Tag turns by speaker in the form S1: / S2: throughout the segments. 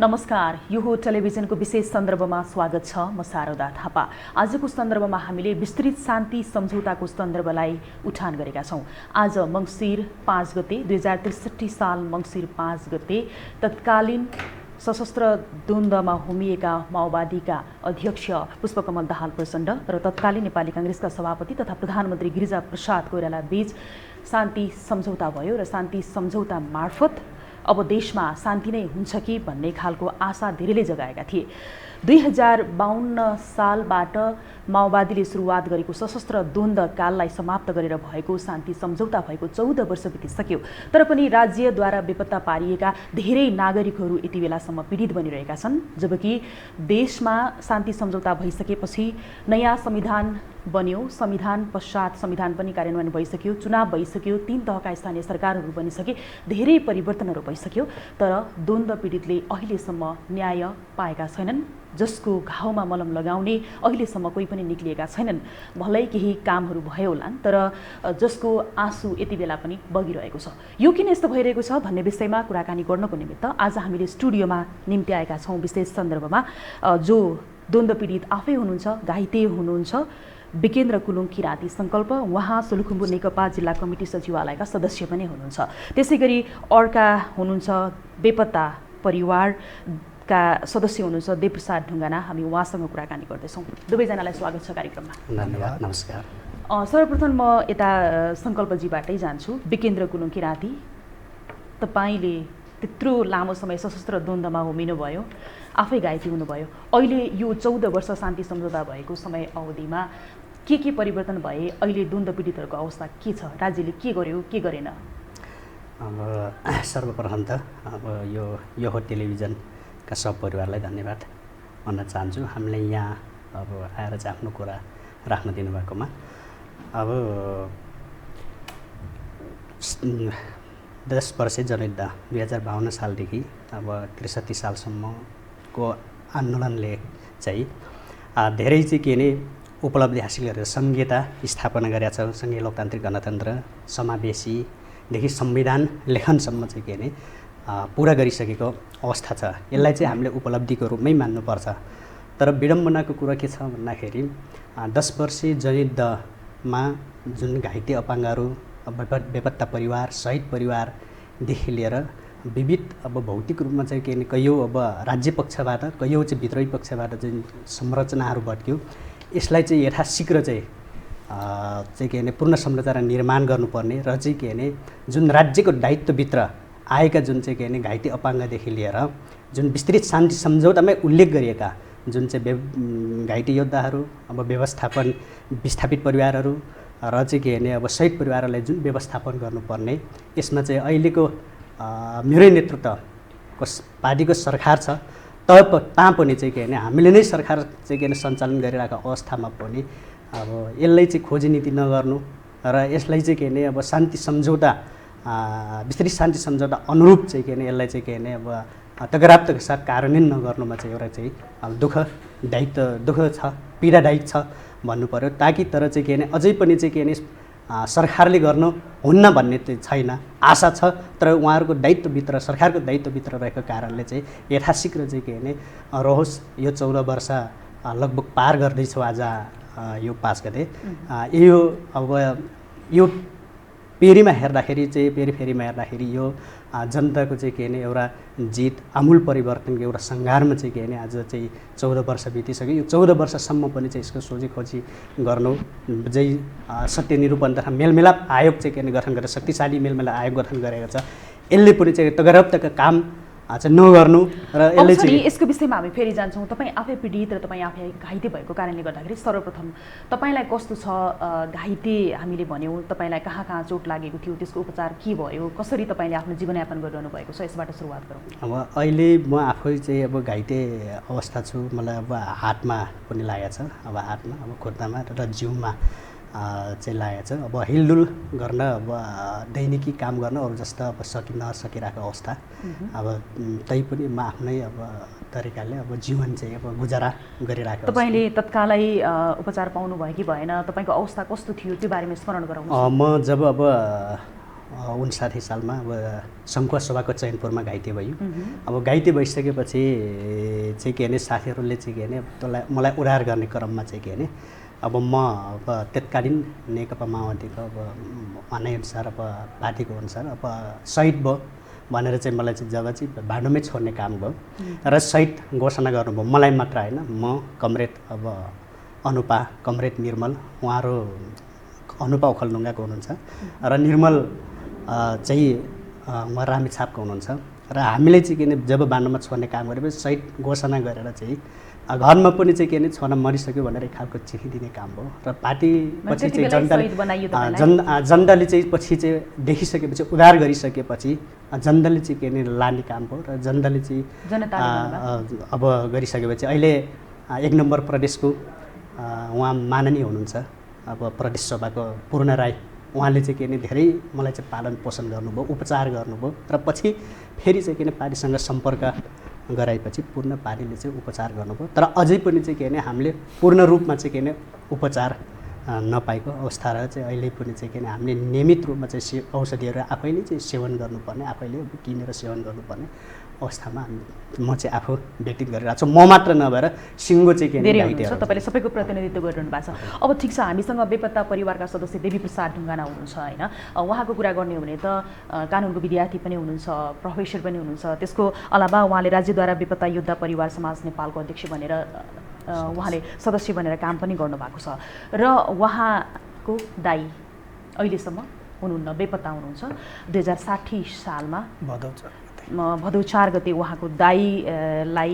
S1: नमस्कार, यो हो टेलिभिजनको विशेष सन्दर्भमा स्वागत छ। म शारदा थापा। आजको सन्दर्भमा हामीले विस्तृत शान्ति सम्झौताको सन्दर्भलाई उठान गरेका छौँ। आज मङ्सिर 5 गते 2063 साल मङ्सिर 5 गते तत्कालीन सशस्त्र द्वन्द्वमा होमिएका माओवादीका अध्यक्ष पुष्पकमल दाहाल प्रचण्ड र तत्कालीन नेपाली काङ्ग्रेसका सभापति तथा प्रधानमन्त्री गिरिजाप्रसाद कोइराला बीच शान्ति सम्झौता भयो र शान्ति सम्झौता मार्फत अब देशमा शान्ति नै हुन्छ कि भन्ने खालको आशा धेरैले जगाएका थिए। 2052 सालबाट माओवादीले सुरुवात गरेको सशस्त्र द्वन्द्व काललाई समाप्त गरेर भएको शान्ति सम्झौता भएको 14 वर्ष बितिसक्यो। तर पनि राज्यद्वारा बेपत्ता पारिएका धेरै नागरिकहरू यति बेलासम्म पीडित बनिरहेका छन्। जबकि देशमा शान्ति सम्झौता भइसकेपछि नयाँ संविधान बन्यो, संविधान पश्चात संविधान पनि कार्यान्वयन भइसक्यो, चुनाव भइसक्यो, 3 तहका स्थानीय सरकारहरू बनिसके, धेरै परिवर्तनहरू भइसक्यो। तर द्वन्द्व पीडितले अहिलेसम्म न्याय पाएका छैनन्। जसको घाउमा मलम लगाउने अहिलेसम्म कोही पनि निक्लिएका छैनन्। भलै केही कामहरू भयो होलान्, तर जसको आँसु यति बेला पनि बगिरहेको छ। यो किन यस्तो भइरहेको छ भन्ने विषयमा कुराकानी गर्नको निमित्त आज हामीले स्टुडियोमा निम्ति आएका छौँ। विशेष सन्दर्भमा जो द्वन्द्व पीडित आफै हुनुहुन्छ, घाइते हुनुहुन्छ, विकेन्द्र कुलुङ किराँती सङ्कल्प, उहाँ सोलुखुम्बु नेकपा जिल्ला कमिटी सचिवालयका सदस्य पनि हुनुहुन्छ। त्यसै गरी अर्का हुनुहुन्छ बेपत्ता परिवारका सदस्य हुनुहुन्छ देवप्रसाद ढुङ्गाना। हामी उहाँसँग कुराकानी गर्दैछौँ। दुवैजनालाई स्वागत छ कार्यक्रममा।
S2: धन्यवाद। नमस्कार।
S1: सर्वप्रथम म यता सङ्कल्पजीबाटै जान्छु। विकेन्द्र कुलुङ किराँती, तपाईँले त्यत्रो लामो समय सशस्त्र द्वन्द्वमा होमिनुभयो, आफै घाइते हुनुभयो। अहिले यो 14 वर्ष शान्ति सम्झौता भएको समय अवधिमा के परिवर्तन भए? अहिले द्वन्द्व पीडितहरूको अवस्था के छ? राज्यले के गर्यो, के गरेन?
S2: अब सर्वप्रथम त अब यो हो टेलिभिजनका सब परिवारलाई धन्यवाद भन्न चाहन्छु। हामीले यहाँ अब आएर चाहिँ आफ्नो कुरा राख्न दिनुभएकोमा। अब 10 वर्षे जनयुद्ध 2052 सालदेखि अब 63 सालसम्मको आन्दोलनले चाहिँ धेरै चाहिँ के नै उपलब्धि हासिल गरेर संहिता स्थापना गरेका छ। सङ्घीय लोकतान्त्रिक गणतन्त्र समावेशीदेखि संविधान लेखनसम्म चाहिँ के नै पुरा गरिसकेको अवस्था छ। यसलाई चाहिँ हामीले उपलब्धिको रूपमै मान्नुपर्छ। तर विडम्बनाको कुरा के छ भन्दाखेरि 10 वर्षे जनयुद्धमा जुन घाइते अपाङ्गहरू, बेपत्ता परिवार, शहीद परिवारदेखि लिएर विविध अब भौतिक रूपमा चाहिँ के कैयौँ अब राज्य पक्षबाट, कैयौँ चाहिँ विद्रोही पक्षबाट जुन संरचनाहरू भत्क्यो, यसलाई चाहिँ यथाशीघ्र चाहिँ के भने पूर्ण संरचना निर्माण गर्नुपर्ने र चाहिँ के भने जुन राज्यको दायित्वभित्र आएका जुन चाहिँ के भने घाइते अपाङ्गदेखि लिएर जुन विस्तृत शान्ति सम्झौतामै उल्लेख गरिएका जुन चाहिँ घाइते योद्धाहरू, अब व्यवस्थापन विस्थापित परिवारहरू र चाहिँ के भने अब शहीद परिवारलाई जुन व्यवस्थापन गर्नुपर्ने, यसमा चाहिँ अहिलेको मेरै नेतृत्वको पार्टीको सरकार छ। तापनि चाहिँ के भने हामीले नै सरकार चाहिँ के भने सञ्चालन गरिरहेको अवस्थामा पनि अब यसलाई चाहिँ खोजी नीति नगर्नु र यसलाई चाहिँ के भने अब शान्ति सम्झौता विस्तृत शान्ति सम्झौता अनुरूप चाहिँ के भने यसलाई चाहिँ के भने अब तगराप्तका साथ कार्यान्वयन नगर्नुमा चाहिँ एउटा चाहिँ अब दुःख छ, पीडादायक छ भन्नु पर्यो। ताकि तर चाहिँ के भने अझै पनि चाहिँ के भने सरकारले गर्नु हुन्न भन्ने चाहिँ छैन, आशा छ। तर उहाँहरूको दायित्वभित्र, सरकारको दायित्वभित्र रहेको कारणले चाहिँ यथाशीघ्र चाहिँ के भने रहोस्। यो 14 वर्ष लगभग पार गर्दैछौँ आज यो 5 गते। यो अब यो फेरिमा हेर्दाखेरि यो जनताको चाहिँ के भने एउटा जित, आमूल परिवर्तनको एउटा सङ्घारमा चाहिँ के भने आज चाहिँ 14 वर्ष बितिसक्यो। यो 14 वर्षसम्म पनि चाहिँ यसको खोजी गर्नु चाहिँ सत्य निरूपण तथा मेलमिलाप आयोग चाहिँ के भने गठन गरेर शक्तिशाली मेलमिलाप आयोग गठन गरेको छ। यसले पनि चाहिँ तगरबतका काम चाहिँ नगर्नु र यसले चाहिँ
S1: यसको विषयमा हामी फेरि जान्छौँ। तपाईँ आफै पीडित र तपाईँ आफै घाइते भएको कारणले गर्दाखेरि सर्वप्रथम तपाईँलाई कस्तो छ? घाइते हामीले भन्यौँ, तपाईँलाई कहाँ कहाँ चोट लागेको थियो, त्यसको उपचार के भयो, कसरी तपाईँले आफ्नो जीवनयापन गरिरहनु भएको छ, यसबाट सुरुवात गरौँ।
S2: अब अहिले म आफै चाहिँ अब घाइते अवस्था छु। मलाई अब हातमा पनि लागेको छ, अब हातमा, अब खुट्टामा र जिउमा चाहिँ लागेको छ। अब हिलडुल गर्न, अब दैनिकी काम गर्न अरू जस्तो अब नसकिरहेको अवस्था। अब तैपनि म आफ्नै अब तरिकाले अब जीवन चाहिँ अब गुजारा गरिरहेको।
S1: तपाईँले तत्कालै उपचार पाउनु भयो कि भएन? तपाईँको अवस्था कस्तो थियो त्यो बारेमा स्मरण गराउनु।
S2: म जब अब 1959 सालमा अब सङ्खुवा सभाको चयनपुरमा घाइते भयो। अब घाइते भइसकेपछि चाहिँ के भने साथीहरूले चाहिँ के भने मलाई उडार गर्ने क्रममा चाहिँ के भने अब म अब तत्कालीन नेकपा माओवादीको अब भनाइअनुसार अब पार्टीको अनुसार अब शहीद भयो भनेर चाहिँ मलाई चाहिँ जब चाहिँ भाडोमै छोड्ने काम भयो र शहीद घोषणा गर्नुभयो। मलाई मात्र होइन, म कमरेड अब अनुपा, कमरेड निर्मल, उहाँहरू अनुपा ओखलढुङ्गाको हुनुहुन्छ र निर्मल चाहिँ उहाँ रामेछापको हुनुहुन्छ र हामीले चाहिँ के भने जब बान्डोमा छोड्ने काम गरेपछि शहीद घोषणा गरेर चाहिँ घरमा पनि चाहिँ के भने छोरा मरिसक्यो भनेर एक खालको चिठी दिने काम भयो र पार्टी पछि चाहिँ जनताले चाहिँ पछि चाहिँ देखिसकेपछि उद्धार गरिसकेपछि जनताले चाहिँ के भने लाने काम भयो र जनताले चाहिँ अब गरिसकेपछि अहिले 1 नम्बर प्रदेशको उहाँ माननीय हुनुहुन्छ अब प्रदेश सभाको पूर्ण राई, उहाँले चाहिँ के भने धेरै मलाई चाहिँ पालन पोषण गर्नुभयो, उपचार गर्नुभयो र पछि फेरि चाहिँ के भने पार्टीसँग सम्पर्क गराएपछि पूर्ण पार्टीले चाहिँ उपचार गर्नुभयो। तर अझै पनि चाहिँ के भने हामीले पूर्ण रूपमा चाहिँ के भने उपचार नपाएको अवस्था र चाहिँ अहिले पनि चाहिँ के भने हामीले नियमित रूपमा चाहिँ औषधिहरू आफैले चाहिँ सेवन गर्नुपर्ने, आफैले किनेर सेवन गर्नुपर्ने अवस्थामा म चाहिँ आफू व्यतीत गरिरहेको छु। म मात्र नभएर सिङ्गो चाहिँ के
S1: धेरै हुनुहुन्छ, तपाईँले सबैको प्रतिनिधित्व गरिरहनु भएको छ। अब ठिक छ, हामीसँग बेपत्ता परिवारका सदस्य देवी प्रसाद ढुङ्गाना हुनुहुन्छ होइन, उहाँको कुरा गर्ने हो भने त कानुनको विद्यार्थी पनि हुनुहुन्छ, प्रोफेसर पनि हुनुहुन्छ, त्यसको अलावा उहाँले राज्यद्वारा बेपत्ता योद्धा परिवार समाज नेपालको अध्यक्ष भनेर उहाँले सदस्य बनेर काम पनि गर्नुभएको छ र उहाँको दाइ अहिलेसम्म हुनुहुन्न, बेपत्ता हुनुहुन्छ। 2060 सालमा भदौ 4 गते उहाँको दाइलाई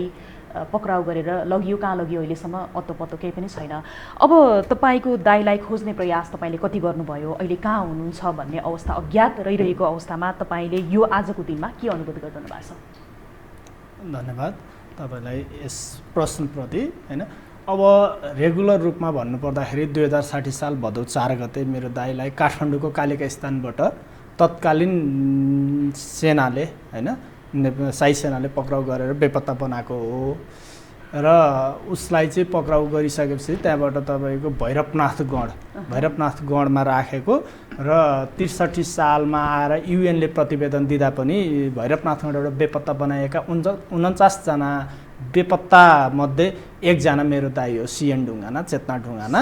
S1: पक्राउ गरेर लगियो। कहाँ लगियो अहिलेसम्म अत्तो पत्तो केही पनि छैन। अब तपाईँको दाइलाई खोज्ने प्रयास तपाईँले कति गर्नुभयो, अहिले कहाँ हुनुहुन्छ भन्ने अवस्था अज्ञात रहिरहेको अवस्थामा तपाईँले यो आजको दिनमा के अनुभूत गरिरहनु भएको छ?
S3: धन्यवाद तपाईँलाई यस प्रश्नप्रति होइन। अब रेगुलर रूपमा भन्नुपर्दाखेरि 2060 साल भदौ 4 गते मेरो दाइलाई काठमाडौँको कालिका स्थानबाट तत्कालीन सेनाले होइन साई सेनाले पक्राउ गरेर बेपत्ता बनाएको हो र उसलाई चाहिँ पक्राउ गरिसकेपछि त्यहाँबाट तपाईँको भैरवनाथ गढमा राखेको र 63 सालमा आएर युएनले प्रतिवेदन दिँदा पनि भैरवनाथ गढबाट बेपत्ता बनाएका 49 जना बेपत्ता मध्ये 1 जना मेरो दाइ हो, सिएन ढुङ्गाना, चेतना ढुङ्गाना।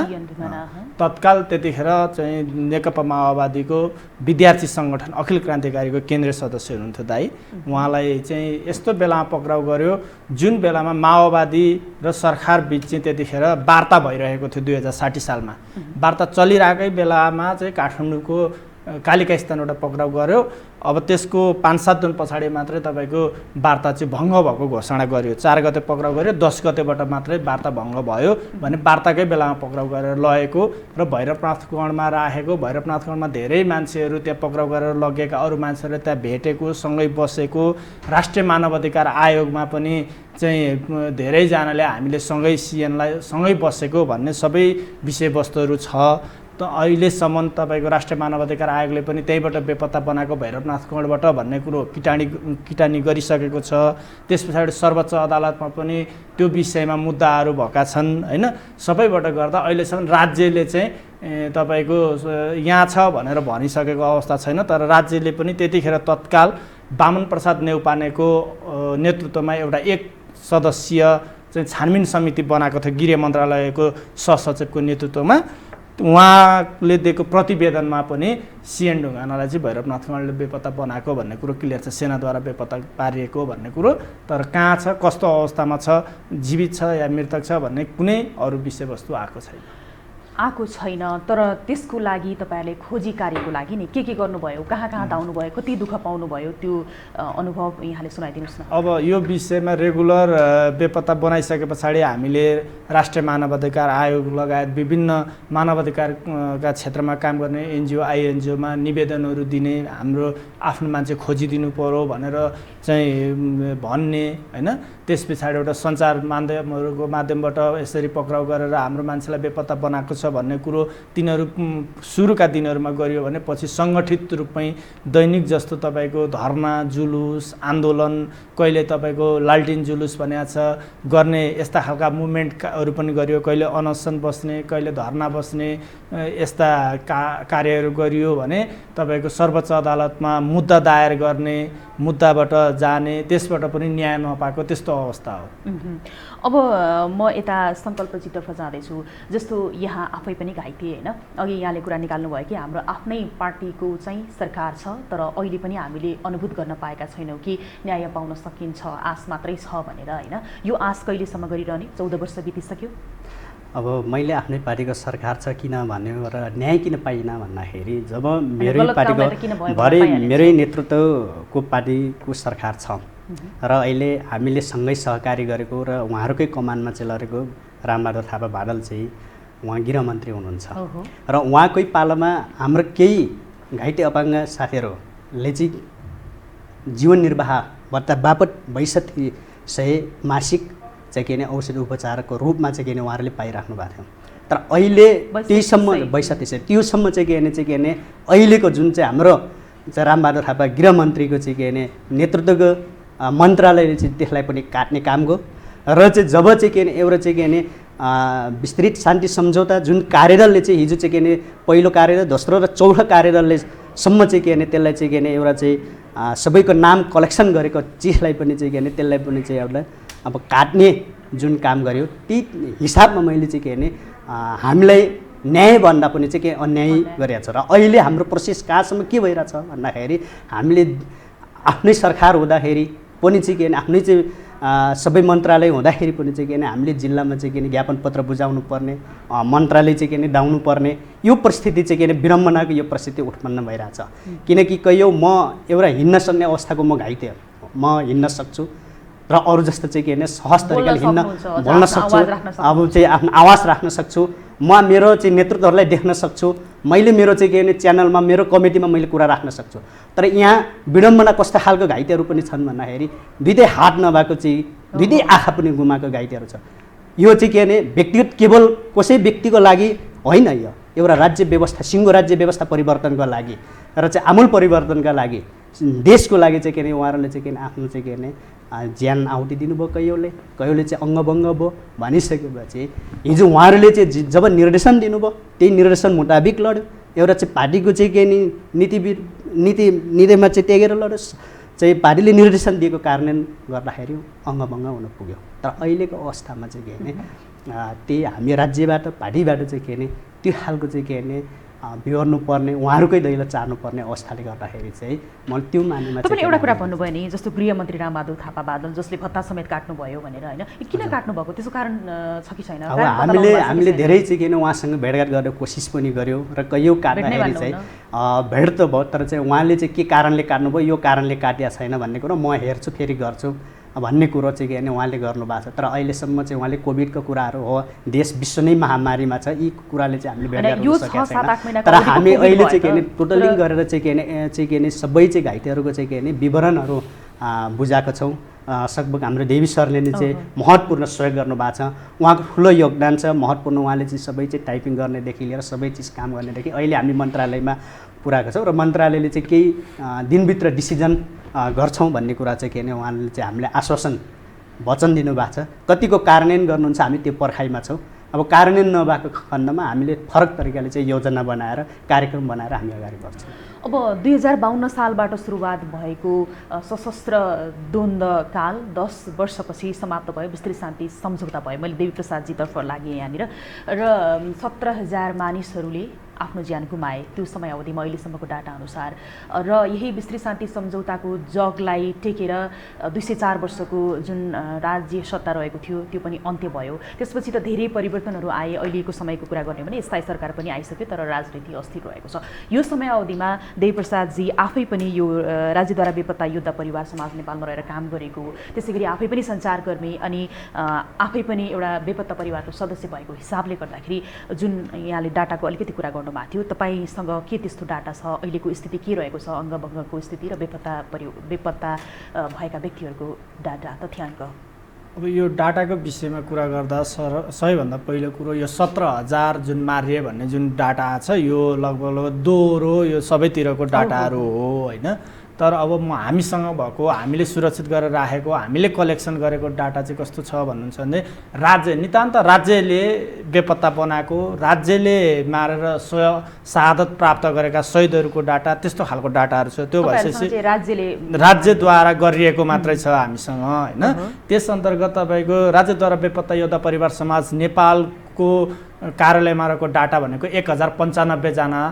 S3: तत्काल त्यतिखेर चाहिँ नेकपा माओवादीको विद्यार्थी सङ्गठन अखिल क्रान्तिकारीको केन्द्रीय सदस्य हुनुहुन्थ्यो दाइ। उहाँलाई चाहिँ यस्तो बेलामा पक्राउ गर्यो जुन बेलामा माओवादी र सरकार बिच चाहिँ त्यतिखेर वार्ता भइरहेको थियो। 2060 सालमा वार्ता चलिरहेकै बेलामा चाहिँ काठमाडौँको कालिका स्थानबाट पक्राउ गर्यो। अब त्यसको 5-7 दिन पछाडि मात्रै तपाईँको वार्ता चाहिँ भङ्ग भएको घोषणा गर्यो। 4 गते पक्राउ गर्यो, 10 गतेबाट मात्रै वार्ता भङ्ग भयो भने वार्ताकै बेलामा पक्राउ गरेर लगेको र भैरवनाथगढमा राखेको। भैरवनाथगढमा धेरै मान्छेहरू त्यहाँ पक्राउ गरेर लगेका, अरू मान्छेहरू त्यहाँ भेटेको, सँगै बसेको। राष्ट्रिय मानवाधिकार आयोगमा पनि चाहिँ धेरैजनाले हामीले सँगै सिएनलाई सँगै बसेको भन्ने सबै विषयवस्तुहरू छ। त अहिलेसम्म तपाईँको राष्ट्रिय मानवाधिकार आयोगले पनि त्यहीबाट बेपत्ता बनाएको भैरवनाथगढबाट भन्ने कुरो किटानी गरिसकेको छ। त्यस पछाडि सर्वोच्च अदालतमा पनि त्यो विषयमा मुद्दाहरू भएका छन् होइन। सबैबाट गर्दा अहिलेसम्म राज्यले चाहिँ तपाईँको यहाँ छ भनेर भनिसकेको अवस्था छैन। तर राज्यले पनि त्यतिखेर तत्काल वामन प्रसाद नेउपानेको नेतृत्वमा एउटा 1 सदस्यीय चाहिँ छानबिन समिति बनाएको थियो गृह मन्त्रालयको सहसचिवको नेतृत्वमा। उहाँले दिएको प्रतिवेदनमा पनि सिएन ढुङ्गानालाई चाहिँ भैरवनाथगढले बेपत्ता बनाएको भन्ने कुरो क्लियर छ, सेनाद्वारा बेपत्ता पारिएको भन्ने कुरो। तर कहाँ छ, कस्तो अवस्थामा छ, जीवित छ या मृतक छ भन्ने कुनै अरू विषयवस्तु आएको छैन। तर त्यसको लागि तपाईँहरूले खोजी कार्यको लागि नि के गर्नुभयो, कहाँ धाउनुभयो, कति दुःख पाउनुभयो, त्यो अनुभव यहाँले सुनाइदिनुहोस् न। अब यो विषयमा रेगुलर बेपत्ता बनाइसके पछाडि हामीले राष्ट्रिय मानवाधिकार आयोग लगायत विभिन्न मानवाधिकारका क्षेत्रमा काम गर्ने एनजिओ आइएनजिओमा निवेदनहरू दिने, हाम्रो आफ्नो मान्छे खोजिदिनु पर्यो भनेर चाहिँ भन्ने होइन। त्यस पछाडि एउटा सञ्चार माध्यमहरूको माध्यमबाट यसरी पक्राउ गरेर हाम्रो मान्छेलाई बेपत्ता बनाएको छ भन्ने कुरो तिनीहरू सुरुका दिनहरूमा गरियो भने पछि सङ्गठित रूपमै दैनिक जस्तो तपाईँको धर्ना जुलुस आन्दोलन कहिले तपाईँको लालटिन जुलुस भनेको छ गर्ने यस्ता खालका मुभमेन्टहरू पनि गरियो, कहिले अनसन बस्ने कहिले धर्ना बस्ने यस्ता कार्यहरू गरियो भने तपाईँको सर्वोच्च अदालतमा मुद्दा दायर गर्ने, मुद्दाबाट जाने, त्यसबाट पनि न्याय नपाएको त्यस्तो अवस्था हो।
S1: अब म यता सङ्कल्पजीतर्फ जाँदैछु। जस्तो यहाँ आफै पनि घाइते होइन, अघि यहाँले कुरा निकाल्नु भयो कि हाम्रो आफ्नै पार्टीको चाहिँ सरकार छ तर अहिले पनि हामीले अनुभूत गर्न पाएका छैनौँ कि न्याय पाउन सकिन्छ, आश मात्रै छ भनेर होइन। यो आश कहिलेसम्म गरिरहने? 14 वर्ष बितिसक्यो।
S2: अब मैले आफ्नै पार्टीको सरकार छ किन भन्ने र न्याय किन पाइनँ भन्दाखेरि जब मेरै पार्टीको भरे मेरै नेतृत्वको पार्टीको सरकार छ र अहिले हामीले सँगै सहकारी गरेको र उहाँहरूकै कमानमा चाहिँ लडेको रामबहादुर थापा बादल चाहिँ उहाँ गृहमन्त्री हुनुहुन्छ र उहाँकै पालामा हाम्रो केही घाइते अपाङ्ग साथीहरूले चाहिँ जीवन निर्वाह भत्ता बापत 6200 मासिक चाहिँ के औषधि उपचारको रूपमा चाहिँ के उहाँहरूले पाइराख्नु भएको थियो। तर अहिले त्यहीसम्म 6200 त्योसम्म चाहिँ के अहिलेको जुन चाहिँ हाम्रो चाहिँ रामबहादुर थापा गृहमन्त्रीको चाहिँ के नेतृत्वको मन्त्रालयले चाहिँ त्यसलाई पनि काट्ने काम गयो र चाहिँ जब चाहिँ के एउटा चाहिँ के विस्तृत शान्ति सम्झौता जुन कार्यदलले चाहिँ हिजो चाहिँ के पहिलो कार्यदल दोस्रो र चौथो कार्यदलले सम्म चाहिँ के त्यसलाई चाहिँ के एउटा चाहिँ सबैको नाम कलेक्सन गरेको चिजलाई पनि चाहिँ के त्यसलाई पनि चाहिँ एउटा अब काट्ने जुन काम गर्यो ती हिसाबमा मैले चाहिँ के हामीलाई न्याय भन्दा पनि चाहिँ के अन्याय गरिएको छ र अहिले हाम्रो प्रोसेस कहाँसम्म के भइरहेछ भन्दाखेरि हामीले आफ्नै सरकार हुँदाखेरि पनि चाहिँ के आफ्नै चाहिँ सबै मन्त्रालय हुँदाखेरि पनि चाहिँ के हामीले जिल्लामा चाहिँ के ज्ञापन पत्र बुझाउनु पर्ने, मन्त्रालय चाहिँ के डाउनु पर्ने यो परिस्थिति चाहिँ के विडम्बनाको यो परिस्थिति उत्पन्न भइरहेछ। किनकि कहियो म एउटा हिँड्न सक्ने अवस्थाको म घाइते म हिँड्न सक्छु र अरू जस्तो चाहिँ के सहज तरिकाले हिँड्न बोल्न सक्छु, अब चाहिँ आफ्नो आवाज राख्न सक्छु, म मेरो चाहिँ नेतृत्वहरूलाई देख्न सक्छु, मैले मेरो चाहिँ के च्यानलमा मेरो कमिटीमा मैले कुरा राख्न सक्छु। तर यहाँ विडम्बना कस्तो खालको घाइतेहरू पनि छन् भन्दाखेरि दुईटै हात नभएको चाहिँ दुईटै आँखा पनि गुमाएको घाइतेहरू छ। यो चाहिँ के व्यक्तिगत केवल कसै व्यक्तिको लागि होइन, यो एउटा राज्य व्यवस्था सिङ्गो राज्य व्यवस्था परिवर्तनको लागि र चाहिँ आमूल परिवर्तनका लागि देशको लागि चाहिँ के उहाँहरूले चाहिँ के आफ्नो चाहिँ के ज्यान आहुति दिनुभयो, कहियोले चाहिँ अङ्गभङ्ग भयो भनिसकेपछि हिजो उहाँहरूले चाहिँ जब निर्देशन दिनुभयो त्यही निर्देशन मुताबिक लड्यो। एउटा चाहिँ पार्टीको चाहिँ के नीतिमा चाहिँ त्यागेर लड्योस्, चाहिँ पार्टीले निर्देशन दिएको कार्यान्वयन गर्दाखेरि अङ्गभङ्ग हुन पुग्यो। तर अहिलेको अवस्थामा चाहिँ के त्यही हामी राज्यबाट पार्टीबाट चाहिँ के त्यो खालको चाहिँ के बिहोर्नु पर्ने उहाँहरूकै दैलो चार्नु पर्ने अवस्थाले गर्दाखेरि चाहिँ मैले त्यो मानेमा
S1: चाहिँ एउटा कुरा भन्नुभयो नि, जस्तो गृहमन्त्री रामबहादुर थापा बादल जसले भत्ता समेत काट्नुभयो भनेर होइन, किन काट्नुभएको त्यसको कारण छ कि छैन?
S2: अब हामीले धेरै चाहिँ के उहाँसँग भेटघाट गर्ने कोसिस पनि गर्यो र कयौँ काट्दाखेरि चाहिँ भेट त भयो, तर चाहिँ उहाँले चाहिँ के कारणले काट्नुभयो यो कारणले काटिया छैन भन्ने कुरो म हेर्छु फेरि गर्छु भन्ने कुरो चाहिँ के उहाँले गर्नुभएको छ। तर अहिलेसम्म चाहिँ उहाँले कोभिडको कुराहरू हो, देश विश्व नै महामारीमा छ, यी कुराले चाहिँ हामीले भेट गर्न सकेका छैन। तर हामी अहिले चाहिँ के टोटलिङ गरेर चाहिँ के सबै चाहिँ घाइतेहरूको चाहिँ के विवरणहरू बुझाएको छौँ। सकभग हाम्रो देवी सरले नै चाहिँ महत्त्वपूर्ण सहयोग गर्नुभएको छ, उहाँको ठुलो योगदान छ, महत्त्वपूर्ण उहाँले चाहिँ सबै चाहिँ टाइपिङ गर्नेदेखि लिएर सबै चिज काम गर्नेदेखि अहिले हामी मन्त्रालयमा पुऱ्याएको छौँ र मन्त्रालयले चाहिँ केही दिनभित्र डिसिजन गर्छौँ भन्ने कुरा चाहिँ के उहाँले चाहिँ हामीले आश्वासन वचन दिनुभएको छ। कतिको कार्यान्वयन गर्नुहुन्छ हामी त्यो पर्खाइमा छौँ। अब कार्यान्वयन नभएको खण्डमा हामीले फरक तरिकाले चाहिँ योजना बनाएर कार्यक्रम बनाएर हामी अगाडि बढ्छौँ।
S1: अब 2052 सालबाट सुरुवात भएको सशस्त्र द्वन्द्वकाल 10 वर्षपछि समाप्त भयो, विस्तृत शान्ति सम्झौता भयो। मैले देवी प्रसादजीतर्फ लागेँ यहाँनिर र 17,000 मानिसहरूले आफ्नो ज्यान गुमाए त्यो समय अवधिमा अहिलेसम्मको डाटा अनुसार। र यही विस्तृत शान्ति सम्झौताको जगलाई टेकेर 204 वर्षको जुन राज्य सत्ता रहेको थियो त्यो पनि अन्त्य भयो। त्यसपछि त धेरै परिवर्तनहरू आए। अहिलेको समयको कुरा गर्ने भने स्थायी सरकार पनि आइसक्यो तर राजनीति अस्थिर रहेको छ। यो समय अवधिमा देवीप्रसादजी आफै पनि यो राज्यद्वारा बेपत्ता योद्धा परिवार समाज नेपालमा रहेर काम गरेको, त्यसै गरी आफै पनि सञ्चारकर्मी अनि आफै पनि एउटा बेपत्ता परिवारको सदस्य भएको हिसाबले गर्दाखेरि जुन यहाँले डाटाको अलिकति कुरा गर्नुभएको थियो, तपाईँसँग के त्यस्तो डाटा छ? अहिलेको स्थिति के रहेको छ अङ्गभङ्गको स्थिति र बेपत्ता भएका व्यक्तिहरूको डाटा तथ्याङ्क?
S3: अब यो डाटाको विषयमा कुरा गर्दा सबैभन्दा पहिलो कुरो यो 17,000 जुन मारिए भन्ने जुन डाटा छ यो लगभग दोहोरो यो सबैतिरको डाटाहरू हो होइन। तर अब हामीसँग भएको हामीले सुरक्षित गरेर राखेको हामीले कलेक्सन गरेको डाटा चाहिँ कस्तो छ भन्नुहुन्छ भने राज्य नितान्त राज्यले बेपत्ता बनाएको राज्यले मारेर शहादत प्राप्त गरेका शहीदहरूको डाटा त्यस्तो खालको डाटाहरू छ। त्यो भएपछि राज्यद्वारा गरिएको मात्रै छ हामीसँग होइन। त्यस अन्तर्गत तपाईँको राज्यद्वारा बेपत्ता योद्धा परिवार समाज नेपालको कार्यालयमा रहेको डाटा भनेको 1095 जना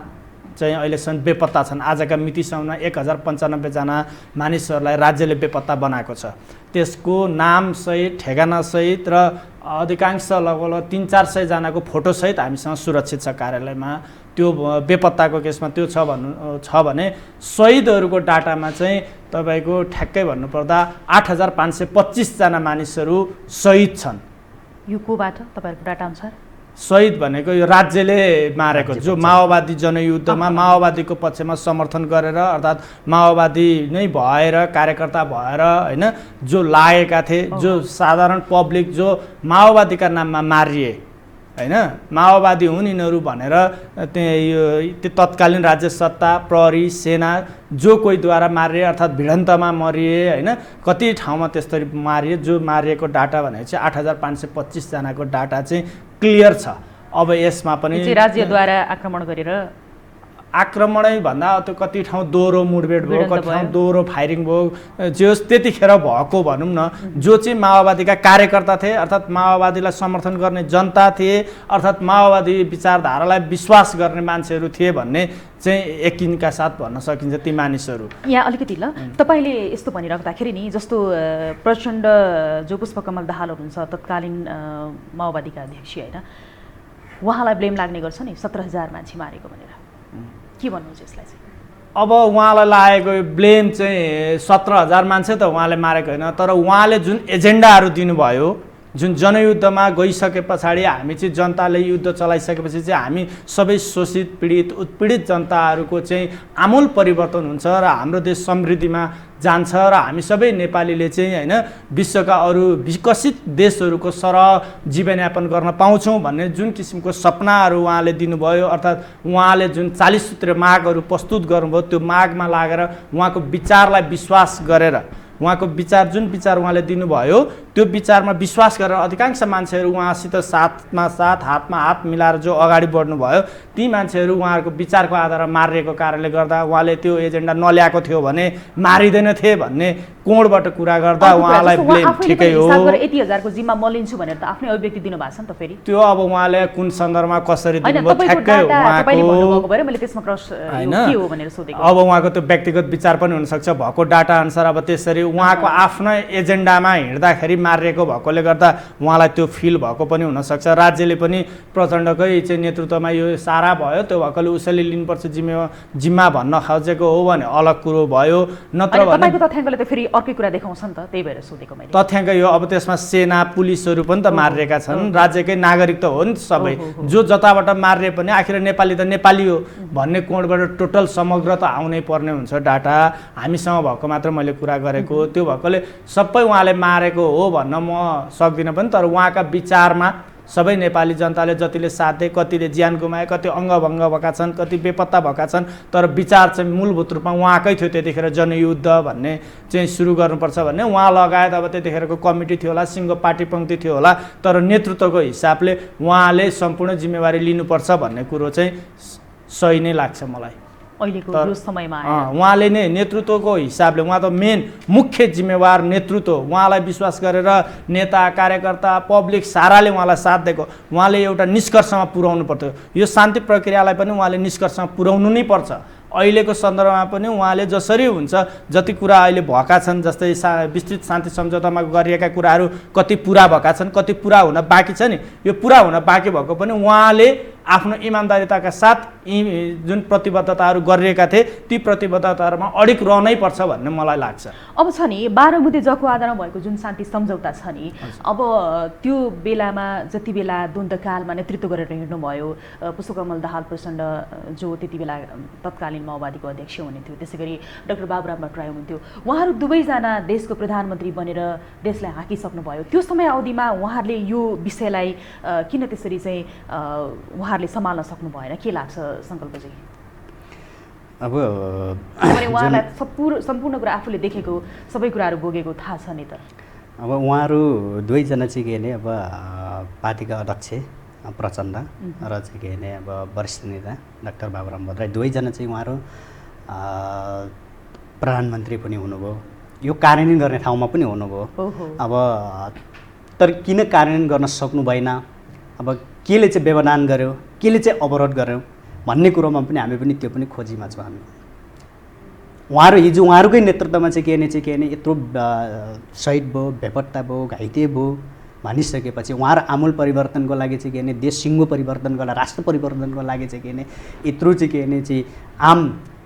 S3: चाहिँ अहिलेसम्म बेपत्ता छन्। आजका मितिसम्म 1095 जना मानिसहरूलाई राज्यले बेपत्ता बनाएको छ। त्यसको नामसहित ठेगानासहित र अधिकांश लगभग 300-400 जनाको फोटोसहित हामीसँग सुरक्षित छ कार्यालयमा। त्यो बेपत्ताको केसमा त्यो छ भने शहीदहरूको डाटामा चाहिँ तपाईँको ठ्याक्कै भन्नुपर्दा 8,525 जना मानिसहरू शहीद छन्।
S1: यो कोबाट तपाईँहरूको डाटा अनुसार
S3: शहीद भनेको यो राज्यले मारेको जो माओवादी जनयुद्धमा माओवादीको पक्षमा समर्थन गरेर अर्थात् माओवादी नै भएर कार्यकर्ता भएर होइन जो लागेका थिए जो साधारण पब्लिक जो माओवादीका नाममा मारिए होइन माओवादी हुन् यिनीहरू भनेर त्यो तत्कालीन राज्य सत्ता प्रहरी सेना जो कोहीद्वारा मारिए अर्थात् भिडन्तमा मरिए होइन कति ठाउँमा त्यस्तरी मारिए जो मारिएको डाटा भनेको चाहिँ 8,525 जनाको डाटा चाहिँ क्लियर छ। अब यसमा पनि
S1: राज्यद्वारा आक्रमण गरेर
S3: आक्रमणै भन्दा त्यो कति ठाउँ दोहोरो मुठभेड भयो कति ठाउँ दोहोरो फायरिङ भयो जो त्यतिखेर भएको भनौँ न जो चाहिँ माओवादीका कार्यकर्ता थिए अर्थात् माओवादीलाई समर्थन गर्ने जनता थिए अर्थात् माओवादी विचारधारालाई विश्वास गर्ने मान्छेहरू थिए भन्ने चाहिँ यकिनका साथ भन्न सकिन्छ ती मानिसहरू।
S1: यहाँ अलिकति ल तपाईँले यस्तो भनिराख्दाखेरि नि जस्तो प्रचण्ड जो पुष्पकमल दाहाल हुनुहुन्छ तत्कालीन माओवादीका अध्यक्ष होइन उहाँलाई ब्लेम लाग्ने गर्छ नि 17,000 मान्छे मारेको भनेर के भन्नुहुन्छ यसलाई चाहिँ?
S3: अब उहाँलाई लागेको ब्लेम चाहिँ 17,000 मान्छे त उहाँले मारेको होइन तर उहाँले जुन एजेन्डाहरू दिनुभयो जुन जनयुद्धमा गइसके पछाडि हामी चाहिँ जनताले युद्ध चलाइसकेपछि चाहिँ हामी सबै शोषित पीडित उत्पीडित जनताहरूको चाहिँ आमूल परिवर्तन हुन्छ र हाम्रो देश समृद्धिमा जान्छ र हामी सबै नेपालीले चाहिँ होइन विश्वका अरू विकसित देशहरूको सरह जीवनयापन गर्न पाउँछौँ भन्ने जुन किसिमको सपनाहरू उहाँले दिनुभयो अर्थात् उहाँले जुन 40 सूत्रीय मागहरू प्रस्तुत गर्नुभयो त्यो मागमा लागेर उहाँको विचारलाई विश्वास गरेर उहाँको विचार जुन विचार उहाँले दिनुभयो त्यो विचारमा विश्वास गरेर अधिकांश मान्छेहरू उहाँसित साथमा साथ हातमा हात मिलाएर जो अगाडि बढ्नुभयो ती मान्छेहरू उहाँहरूको विचारको आधारमा मारिएको कारणले गर्दा उहाँले त्यो एजेन्डा नल्याएको थियो भने मारिँदैन थिए भन्ने कोणबाट कुरा गर्दा उहाँलाई ब्लेम ठिकै हो।
S1: 80,000 को जिम्मा म लिन्छु भनेर त आफ्नै अभिव्यक्ति दिनुभएको छ नि त फेरि त्यो
S3: अब उहाँले कुन सन्दर्भमा कसरी दिनुभयो ठ्याक्कै अब उहाँको त्यो व्यक्तिगत विचार पनि हुनसक्छ भएको डाटा अनुसार अब त्यसरी उहाँको आफ्नै एजेन्डामा हिँड्दाखेरि मारिएको भएकोले गर्दा उहाँलाई त्यो फिल भएको पनि हुनसक्छ। राज्यले पनि प्रचण्डकै चाहिँ नेतृत्वमा यो सारा भयो त्यो भएकोले उसैले लिनुपर्छ जिम्मा भन्न खोजेको हो भने अलग कुरो भयो नत्र भने
S1: तथ्याङ्कले त फेरि अर्कै कुरा देखाउँछ नि त त्यही भएर सोधेको मैले।
S3: तथ्याङ्क यो अब त्यसमा सेना पुलिसहरू पनि त मारिएका छन् राज्यकै नागरिक त हो नि सबै जो जताबाट मारिए पनि आखिर नेपाली त नेपाली हो भन्ने कोणबाट टोटल समग्र त आउनै पर्ने हुन्छ डाटा हामीसँग भएको मात्र मैले कुरा गरेको त्यो भएकोले सबै उहाँले मारेको हो भन्न म सक्दिनँ पनि तर उहाँका विचारमा सबै नेपाली जनताले जतिले साथ दिए कतिले ज्यान गुमाए कति अङ्गभङ्ग भएका छन् कति बेपत्ता भएका छन् तर विचार चाहिँ मूलभूत रूपमा उहाँकै थियो। त्यतिखेर जनयुद्ध भन्ने चाहिँ सुरु गर्नुपर्छ भन्ने उहाँ लगायत अब त्यतिखेरको कमिटी थियो होला सिङ्गो पार्टी पङ्क्ति थियो होला तर नेतृत्वको हिसाबले उहाँले सम्पूर्ण जिम्मेवारी लिनुपर्छ भन्ने कुरो चाहिँ सही नै लाग्छ मलाई
S1: अहिलेको यो समयमा।
S3: उहाँले नै नेतृत्वको हिसाबले उहाँ त मेन मुख्य जिम्मेवार नेतृत्व उहाँलाई विश्वास गरेर नेता कार्यकर्ता पब्लिक साराले उहाँलाई साथ दिएको उहाँले एउटा निष्कर्षमा पुर्याउनु पर्थ्यो। यो शान्ति प्रक्रियालाई पनि उहाँले निष्कर्षमा पुर्याउनु नै पर्छ। अहिलेको सन्दर्भमा पनि उहाँले जसरी हुन्छ जति कुरा अहिले भएका छन् जस्तै विस्तृत शान्ति सम्झौतामा गरिएका कुराहरू कति पुरा भएका छन् कति पुरा हुन बाँकी छ नि यो पुरा हुन बाँकी भएको पनि उहाँले आफ्नो इमान्दारिताका साथ यी जुन प्रतिबद्धताहरू गरिरहेका थिए ती प्रतिबद्धताहरूमा अडिग रहनै पर्छ भन्ने मलाई लाग्छ।
S1: अब छ नि 12 बुँदे जको आधारमा भएको जुन शान्ति सम्झौता छ नि, अब त्यो बेलामा जति बेला द्वन्द्वकालमा नेतृत्व गरेर हिँड्नुभयो पुष्पकमल दाहाल प्रचण्ड जो त्यति बेला तत्कालीन माओवादीको अध्यक्ष हुनुहुन्थ्यो, त्यसै गरी डाक्टर बाबुराम भट्टराई हुनुहुन्थ्यो, उहाँहरू दुवैजना देशको प्रधानमन्त्री बनेर देशलाई हाँकिसक्नुभयो। त्यो समय अवधिमा उहाँहरूले यो विषयलाई किन त्यसरी चाहिँ उहाँहरूले सम्हाल्न सक्नु भएन, के लाग्छ सङ्कल्पजी?
S2: अब
S1: उहाँलाई सम्पूर्ण कुरा आफूले देखेको सबै कुराहरू भोगेको थाहा छ नि त।
S2: अब उहाँहरू दुवैजना चाहिँ के भने अब पार्टीका अध्यक्ष प्रचण्ड र चाहिँ के भने अब वरिष्ठ नेता डाक्टर बाबुराम भट्टराई दुवैजना चाहिँ उहाँहरू प्रधानमन्त्री पनि हुनुभयो, यो कार्यान्वयन गर्ने ठाउँमा पनि हुनुभयो। अब तर किन कार्यान्वयन गर्न सक्नु भएन, अब केले चाहिँ व्यवधान गर्यो, केले चाहिँ अवरोध गर्यो भन्ने कुरोमा पनि हामी पनि त्यो पनि खोजीमा छौँ। हामी उहाँहरू हिजो उहाँहरूकै नेतृत्वमा चाहिँ के भने यत्रो शहीद भयो, बेपत्ता भयो, घाइते भयो भनिसकेपछि उहाँहरू आमूल परिवर्तनको लागि चाहिँ के भने देश सिङ्गो परिवर्तनको लागि, राष्ट्र परिवर्तनको लागि चाहिँ के भने यत्रो चाहिँ के भने चाहिँ आम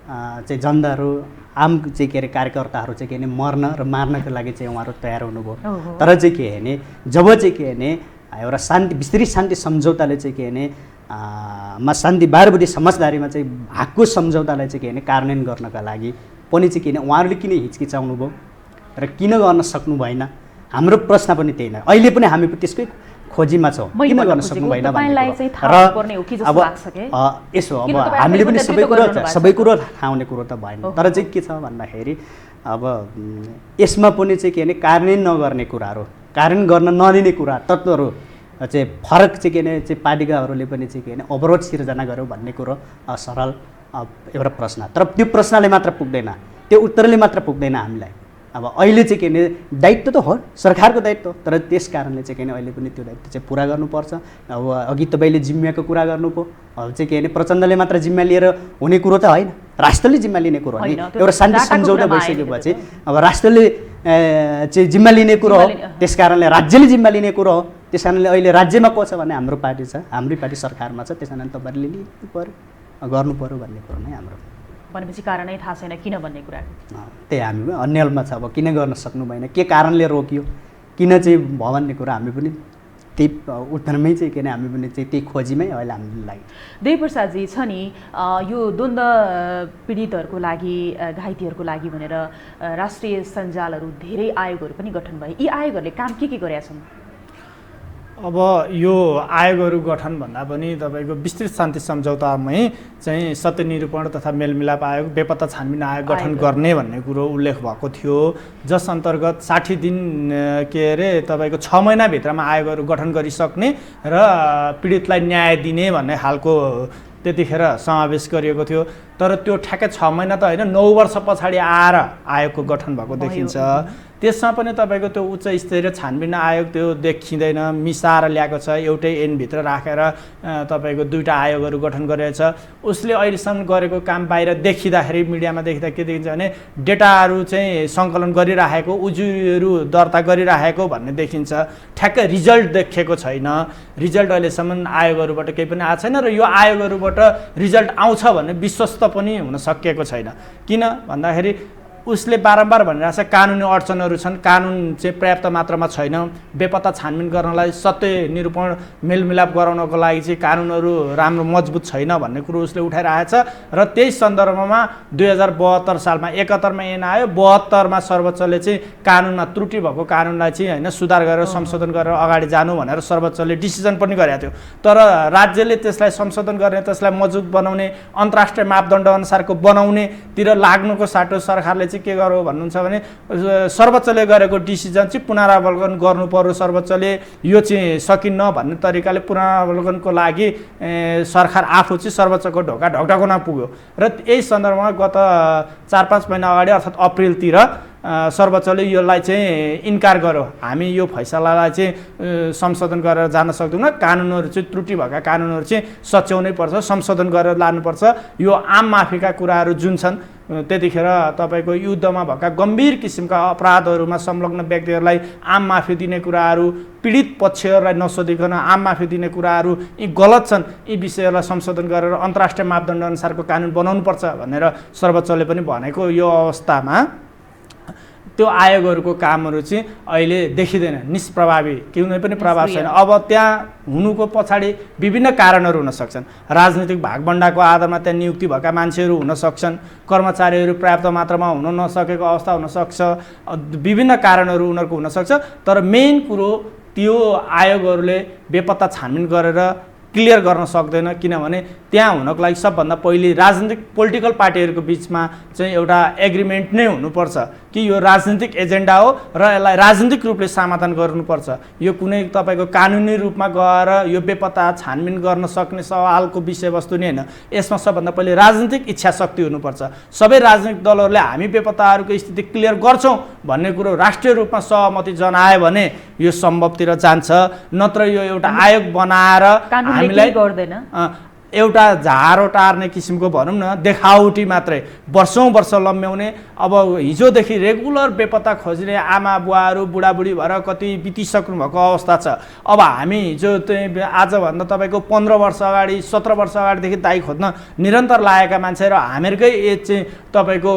S2: चाहिँ जनताहरू आम चाहिँ के अरे कार्यकर्ताहरू चाहिँ के भने मर्न र मार्नको लागि चाहिँ उहाँहरू तयार हुनुभयो। तर चाहिँ के भने जब चाहिँ के भने एउटा शान्ति विस्तृत शान्ति सम्झौताले चाहिँ के भने शान्ति 12 बुँदे समझदारीमा चाहिँ भएको सम्झौतालाई चाहिँ के भने कार्यान्वयन गर्नका लागि पनि चाहिँ के भने उहाँहरूले किन हिचकिचाउनु भयो र किन गर्न सक्नु भएन, हाम्रो प्रश्न पनि त्यही नै। अहिले पनि हामी त्यसकै खोजीमा छौँ, किन गर्न सक्नु भएन भन्ने। र अब यसो अब हामीले पनि सबै कुरो थाहा हुने कुरो त भएन, तर चाहिँ के छ भन्दाखेरि अब यसमा पनि चाहिँ के भने कार्यान्वयन नगर्ने कुराहरू, कार्यान्वयन गर्न नलिने कुरा तत्त्वहरू चाहिँ फरक चाहिँ के भने चाहिँ पार्टीकाहरूले पनि चाहिँ के भने अवरोध सिर्जना गर्यो भन्ने कुरो सरल एउटा प्रश्न। तर त्यो प्रश्नले मात्र पुग्दैन, त्यो उत्तरले मात्र पुग्दैन हामीलाई। अब अहिले चाहिँ के भने दायित्व त हो सरकारको दायित्व, तर त्यस कारणले चाहिँ के भने अहिले पनि त्यो दायित्व चाहिँ पुरा गर्नुपर्छ। अब अघि तपाईँले जिम्मेको कुरा गर्नुभयो, अब चाहिँ के भने प्रचण्डले मात्र जिम्मा लिएर हुने कुरो त होइन, राष्ट्रले जिम्मा लिने कुरो हो नि। एउटा शान्ति सम्झौता भइसकेपछि अब राष्ट्रले चाहिँ जिम्मा लिने कुरो हो, त्यस कारणले राज्यले जिम्मा लिने कुरो हो। त्यस कारणले अहिले राज्यमा को छ भने हाम्रो पार्टी छ, हाम्रै पार्टी सरकारमा छ, त्यस कारण तपाईँहरूले लिनु पऱ्यो गर्नु पऱ्यो भन्ने कुरो नै हाम्रो।
S1: भनेपछि कारणै थाहा छैन किन भन्ने कुरा
S2: त्यही हामी अन्यलमा छ। अब किन गर्न सक्नु भएन, के कारणले रोकियो, किन चाहिँ भयो भन्ने कुरा हामी पनि त्यही उत्तरमै चाहिँ के भने हामी पनि चाहिँ त्यही खोजीमै अहिले हामीले लाग्यो।
S1: देवप्रसादजी छ नि यो द्वन्द्व पीडितहरूको लागि घाइतेहरूको लागि भनेर राष्ट्रिय सञ्जालहरू धेरै आयोगहरू पनि गठन भए, यी आयोगहरूले काम के गरेका छन्?
S3: अब यो आयोगहरू गठन भन्दा पनि तपाईँको विस्तृत शान्ति सम्झौतामै चाहिँ सत्यनिरूपण तथा मेलमिलाप आयोग, बेपत्ता छानबिन आयोग गठन गर्ने भन्ने कुरो उल्लेख भएको थियो, जस अन्तर्गत 60 दिन के अरे तपाईँको 6 महिनाभित्रमा आयोगहरू गठन गरिसक्ने र पीडितलाई न्याय दिने भन्ने खालको त्यतिखेर समावेश गरिएको थियो। तर त्यो ठ्याक्कै 6 महिना त होइन, 9 वर्ष पछाडि आएर आयोगको गठन भएको देखिन्छ। त्यसमा पनि तपाईँको त्यो उच्च स्तरीय छानबिन आयोग त्यो देखिँदैन, मिसाएर ल्याएको छ, एउटै ऐनभित्र राखेर तपाईँको 2टा आयोगहरू गठन गरेको छ। उसले अहिलेसम्म गरेको काम बाहिर देखिँदाखेरि मिडियामा देखिँदा के देखिन्छ भने डेटाहरू चाहिँ सङ्कलन गरिराखेको, उजुरीहरू दर्ता गरिराखेको भन्ने देखिन्छ, ठ्याक्कै रिजल्ट देखेको छैन। रिजल्ट अहिलेसम्म आयोगहरूबाट केही पनि आएको छैन र यो आयोगहरूबाट रिजल्ट आउँछ भन्ने विश्वस्त पनि हुन सकिएको छैन। किन भन्दाखेरि उसले बारम्बार भनिरहेको छ कानुनी अडचनहरू छन्, कानुन चाहिँ पर्याप्त मात्रामा छैन, बेपत्ता छानबिन गर्नलाई, सत्य निरूपण मेलमिलाप गराउनको लागि चाहिँ कानुनहरू राम्रो मजबुत छैन भन्ने कुरो उसले उठाइरहेको छ। र त्यही सन्दर्भमा 2072 सालमा 71मा ऐन आयो, 72मा सर्वोच्चले चाहिँ कानुनमा त्रुटि भएको कानुनलाई चाहिँ होइन सुधार गरेर संशोधन गरेर अगाडि जानु भनेर सर्वोच्चले डिसिजन पनि गरेको थियो। तर राज्यले त्यसलाई संशोधन गर्ने, त्यसलाई मजबुत बनाउने, अन्तर्राष्ट्रिय मापदण्ड अनुसारको बनाउनेतिर लाग्नुको साटो सरकारले के गर्यो भन्नुहुन्छ भने सर्वोच्चले गरेको डिसिजन चाहिँ पुनरावलोकन गर्नु पर्यो, सर्वोच्चले यो चाहिँ सकिन्न भन्ने तरिकाले पुनरावलोकनको लागि सरकार आफू चाहिँ सर्वोच्चको ढोका ढकढकाउन पुग्यो। र यही सन्दर्भमा गत 4-5 महिना अगाडि अर्थात् अप्रिलतिर सर्वोच्चले यसलाई चाहिँ इन्कार गर्यो, हामी यो फैसलालाई चाहिँ संशोधन गरेर जान सक्दैनौँ, कानुनहरू चाहिँ त्रुटि भएका कानुनहरू चाहिँ सच्याउनै पर्छ, संशोधन गरेर लानुपर्छ, यो आम माफीका कुराहरू जुन छन् त्यतिखेर तपाईँको युद्धमा भएका गम्भीर किसिमका अपराधहरूमा संलग्न व्यक्तिहरूलाई आम माफी दिने कुराहरू, पीडित पक्षहरूलाई नसोधिकन आम माफी दिने कुराहरू यी गलत छन्, यी विषयहरूलाई संशोधन गरेर अन्तर्राष्ट्रिय मापदण्ड अनुसारको कानुन बनाउनुपर्छ भनेर सर्वोच्चले पनि भनेको यो अवस्थामा त्यो आयोगहरूको कामहरू चाहिँ अहिले देखिँदैन, निष्प्रभावी, कुनै पनि प्रभाव छैन। अब त्यहाँ हुनुको पछाडि विभिन्न कारणहरू हुन सक्छन्। राजनीतिक भागभण्डाको आधारमा त्यहाँ नियुक्ति भएका मान्छेहरू हुन सक्छन्, कर्मचारीहरू पर्याप्त मात्रामा हुन नसकेको अवस्था हुनसक्छ, विभिन्न कारणहरू उनीहरूको हुनसक्छ। तर मेन कुरो त्यो आयोगहरूले बेपत्ता छानबिन गरेर क्लियर गर्न सक्दैन, किनभने त्यहाँ हुनको लागि सबभन्दा पहिले राजनीतिक पोलिटिकल पार्टीहरूको बिचमा चाहिँ एउटा एग्रिमेन्ट नै हुनुपर्छ कि यो राजनीतिक एजेन्डा हो र यसलाई राजनीतिक रूपले समाधान गर्नुपर्छ। यो कुनै तपाईँको कानुनी रूपमा गएर यो बेपत्ता छानबिन गर्न सक्ने सवालको विषयवस्तु नै होइन। यसमा सबभन्दा पहिले राजनीतिक इच्छा शक्ति हुनुपर्छ। सबै राजनीतिक दलहरूले हामी बेपत्ताहरूको स्थिति क्लियर गर्छौँ भन्ने कुरो राष्ट्रिय रूपमा सहमति जनायो भने यो सम्भवतिर जान्छ। नत्र यो एउटा आयोग बनाएर हामीलाई
S1: गर्दैन,
S3: एउटा झारो टार्ने किसिमको भनौँ न, देखावटी मात्रै वर्षौँ वर्ष लम्ब्याउने। अब हिजोदेखि रेगुलर बेपत्ता खोज्ने आमा बुवाहरू बुढाबुढी भएर कति बितिसक्नु भएको अवस्था छ। अब हामी हिजो आजभन्दा तपाईँको 15 वर्ष अगाडि 17 वर्ष अगाडिदेखि दाइ खोज्न निरन्तर लागेका मान्छे र हामीहरूकै एज चाहिँ तपाईँको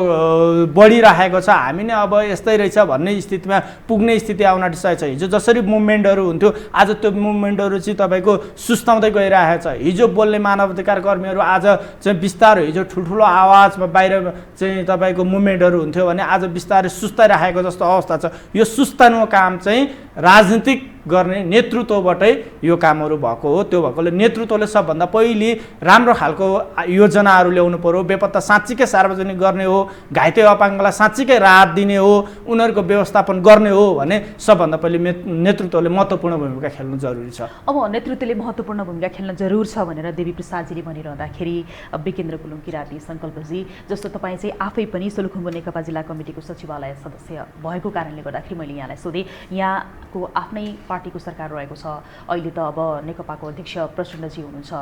S3: बढिरहेको छ। हामी नै अब यस्तै रहेछ भन्ने स्थितिमा पुग्ने स्थिति आउन आँटिसकेको छ। हिजो जसरी मुभमेन्टहरू हुन्थ्यो आज त्यो मुभमेन्टहरू चाहिँ तपाईँको सुस्ताउँदै गइरहेको छ। हिजो बोल्ने मानवाधिकार कर्मीहरू आज चाहिँ बिस्तारै, हिजो ठुल्ठुलो आवाजमा बाहिर चाहिँ तपाईँको मुभमेन्टहरू हुन्थ्यो भने आज बिस्तारै सुस्ताइरहेको जस्तो अवस्था छ। यो सुस्ताउनुको काम चाहिँ राजनीतिक गर्ने नेतृत्वबाटै यो कामहरू भएको हो। त्यो भएकोले नेतृत्वले सबभन्दा पहिले राम्रो खालको योजनाहरू ल्याउनु पर्यो। बेपत्ता साँच्चीकै सार्वजनिक गर्ने हो, घाइते अपाङ्गलाई साँच्चीकै राहत दिने हो, उनीहरूको व्यवस्थापन गर्ने हो भने सबभन्दा पहिले नेतृत्वले महत्त्वपूर्ण भूमिका खेल्नु जरुरी छ।
S1: अब नेतृत्वले महत्त्वपूर्ण भूमिका खेल्न जरुर छ भनेर देवी प्रसादजीले भनिरहँदाखेरि विकेन्द्र कुलुङ किराती सङ्कल्पजी जस्तो तपाईँ चाहिँ आफै पनि सोलुखुम्बु नेकपा जिल्ला कमिटीको सचिवालय सदस्य भएको कारणले गर्दाखेरि मैले यहाँलाई सोधेँ। यहाँको आफ्नै पार्टीको सरकार रहेको छ, अहिले त अब नेकपाको अध्यक्ष प्रचण्डजी हुनुहुन्छ,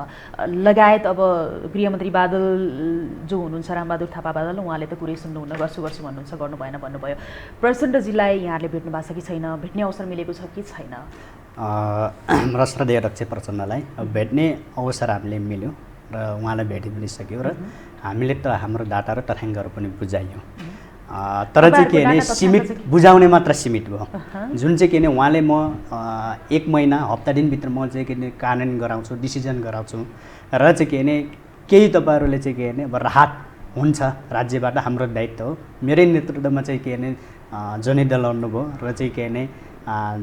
S1: लगायत अब गृहमन्त्री बादल जो हुनुहुन्छ रामबहादुर थापा बादल, उहाँले त कुरै सुन्नुहुन्न, गर्छु गर्छु भन्नुहुन्छ, गर्नु भएन भन्नुभयो। प्रचण्डजीलाई यहाँले भेट्नु भएको छ कि छैन, भेट्ने अवसर मिलेको छ कि छैन?
S2: र श्रद्धेय अध्यक्ष प्रचण्डलाई भेट्ने अवसर हामीले मिल्यो र उहाँलाई भेटि पनि सक्यो र हामीले त हाम्रो डाटा र तथ्याङ्कहरू पनि बुझाइयो। तर चाहिँ के भने सीमित बुझाउने मात्र सीमित भयो। जुन चाहिँ के भने उहाँले म 1 महिना हप्ता दिनभित्र म चाहिँ के भने कानुन गराउँछु, डिसिजन गराउँछु र चाहिँ के भने केही तपाईँहरूले चाहिँ के भने अब राहत हुन्छ राज्यबाट, हाम्रो दायित्व हो। मेरै नेतृत्वमा चाहिँ के भने जनयुद्ध लड्नुभयो र चाहिँ के भने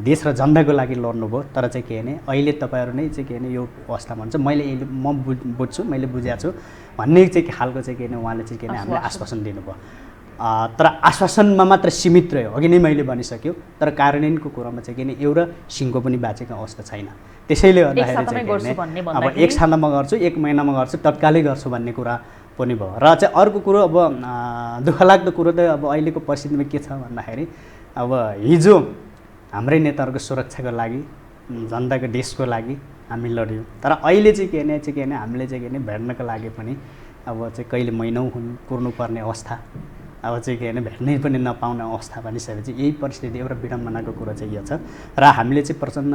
S2: देश र जनताको लागि लड्नुभयो। तर चाहिँ के भने अहिले तपाईँहरू नै चाहिँ के भने यो अवस्थामा हुन्छ, मैले म बुझ्छु, मैले बुझाएको छु भन्ने चाहिँ खालको चाहिँ के भने उहाँले चाहिँ के भने हामीलाई आश्वासन दिनुभयो। तर आश्वासनमा मात्र सीमित रह्यो, अघि नै मैले भनिसक्यो। तर कार्यान्वयनको कुरामा चाहिँ के भने एउटा सिङको पनि बाँचेको अवस्था छैन। त्यसैले गर्दाखेरि चाहिँ अब 1 सालमा गर्छु, 1 महिनामा गर्छु, तत्कालै गर्छु भन्ने कुरा पनि भयो। र चाहिँ अर्को कुरो अब दुःखलाग्दो कुरो त अब अहिलेको परिस्थितिमा के छ भन्दाखेरि अब हिजो हाम्रै नेताहरूको सुरक्षाको लागि, जनताको देशको लागि हामी लड्यौँ। तर अहिले चाहिँ के भने हामीले चाहिँ के भने भेट्नको लागि पनि अब चाहिँ कहिले महिनौँ कुर्नुपर्ने अवस्था, अब चाहिँ के भने भेट्नै पनि नपाउने अवस्था भनिसकेपछि यही परिस्थिति एउटा विडम्बनाको कुरो चाहिँ यो छ। र हामीले चाहिँ प्रचण्ड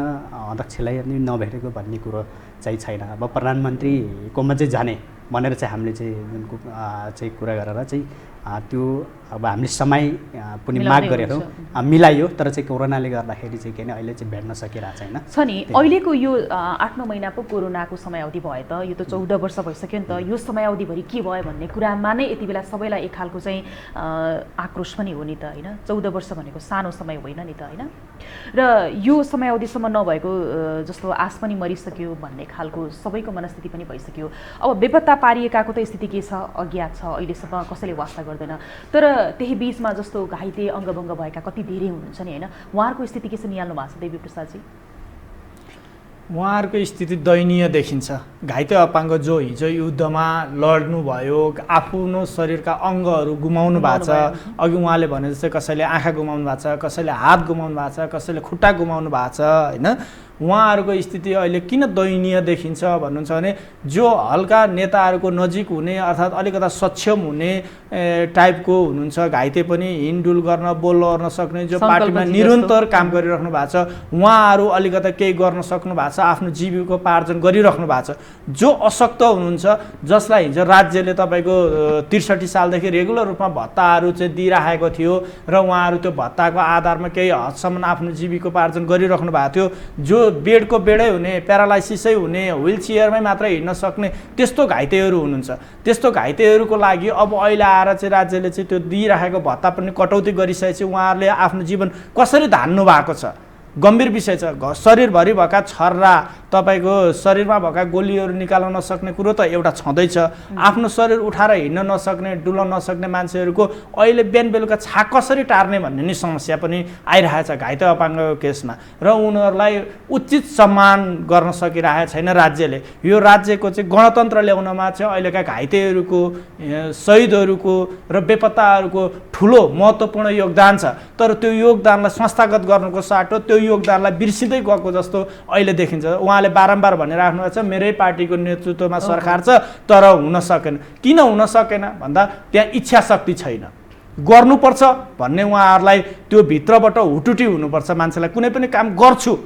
S2: अध्यक्षलाई पनि नभेटेको भन्ने कुरो चाहिँ छैन। अब प्रधानमन्त्रीकोमा चाहिँ जाने भनेर चाहिँ हामीले चाहिँ कुरा गरेर चाहिँ त्यो अब हामीले समय पनि माग गरेर मिलाइयो। तर चाहिँ कोरोनाले गर्दाखेरि चाहिँ के भने अहिले चाहिँ भेट्न सकिरहेको छैन
S1: छ नि। अहिलेको यो 8-9 महिना पो कोरोनाको समयावधि भयो त, यो त 14 वर्ष भइसक्यो नि त। यो समयावधिभरि के भयो भन्ने कुरामा नै यति बेला सबैलाई एक खालको चाहिँ आक्रोश पनि हो नि त, होइन? 14 वर्ष भनेको सानो समय होइन नि त, होइन? र यो समयावधिसम्म नभएको जस्तो आश पनि मरिसक्यो भन्ने खालको सबैको मनस्थिति पनि भइसक्यो। अब बेपत्ता पारिएकाको त स्थिति के छ, अज्ञात छ, अहिलेसम्म कसैले वास्ता गर्दैन। तर त्यही बिचमा जस्तो घाइते अङ्गभङ्ग भएका कति धेरै हुनुहुन्छ नि, होइन? उहाँहरूको स्थिति के छ निहाल्नु भएको छ देवी प्रसादजी?
S3: उहाँहरूको स्थिति दयनीय देखिन्छ। घाइते अपाङ्ग जो हिजो युद्धमा लड्नुभयो, आफ्नो शरीरका अङ्गहरू गुमाउनु भएको छ, अघि उहाँले भने जस्तै कसैले आँखा गुमाउनु भएको छ, कसैले हात गुमाउनु भएको छ, कसैले खुट्टा गुमाउनु भएको छ, होइन? उहाँहरूको स्थिति अहिले किन दयनीय देखिन्छ भन्नुहुन्छ भने जो हल्का नेताहरूको नजिक हुने अर्थात् अलिकता सक्षम हुने टाइपको हुनुहुन्छ, घाइते पनि हिँडडुल गर्न बोल्न गर्न सक्ने, जो पार्टीमा निरन्तर काम गरिराख्नु भएको छ, उहाँहरू अलिकता केही गर्न सक्नु भएको छ, आफ्नो जीविकोपार्जन गरिराख्नु भएको छ। जो अशक्त हुनुहुन्छ, जसलाई हिजो राज्यले तपाईँको 63 सालदेखि रेगुलर रूपमा भत्ताहरू चाहिँ दिइराखेको थियो र उहाँहरू त्यो भत्ताको आधारमा केही हदसम्म आफ्नो जीविकोपार्जन गरिराख्नु भएको थियो, जो बेडको बेडै हुने, प्यारालाइसिसै हुने, व्हिल चेयरमै मात्र हिँड्न सक्ने त्यस्तो घाइतेहरू हुनुहुन्छ। त्यस्तो घाइतेहरूको लागि अब अहिले आएर चाहिँ राज्यले चाहिँ त्यो दिइराखेको भत्ता पनि कटौती गरिसकेपछि उहाँहरूले आफ्नो जीवन कसरी धान्नु भएको छ, गम्भीर विषय छ। शरीरभरि भएका छर्रा, तपाईँको शरीरमा भएका गोलीहरू निकाल्न नसक्ने कुरो त एउटा छँदैछ। आफ्नो शरीर उठाएर हिँड्न नसक्ने, डुल्न नसक्ने मान्छेहरूको अहिले बिहान बेलुका छाक कसरी टार्ने भन्ने नि समस्या पनि आइरहेको छ घाइते अपाङ्गको केसमा, र उनीहरूलाई उचित सम्मान गर्न सकिरहेको छैन राज्यले। यो राज्यको चाहिँ गणतन्त्र ल्याउनमा चाहिँ अहिलेका घाइतेहरूको, शहीदहरूको र बेपत्ताहरूको ठुलो महत्त्वपूर्ण योगदान छ। तर त्यो योगदानलाई संस्थागत गर्नुको साटो त्यो योगदानलाई बिर्सिँदै गएको जस्तो अहिले देखिन्छ। उहाँले बारम्बार भनिराख्नु भएको छ मेरै पार्टीको नेतृत्वमा सरकार छ तर हुन सकेन। किन हुन सकेन भन्दा त्यहाँ इच्छा शक्ति छैन। गर्नुपर्छ भन्ने उहाँहरूलाई त्यो भित्रबाट हुटुटी हुनुपर्छ। मान्छेलाई कुनै पनि काम गर्छु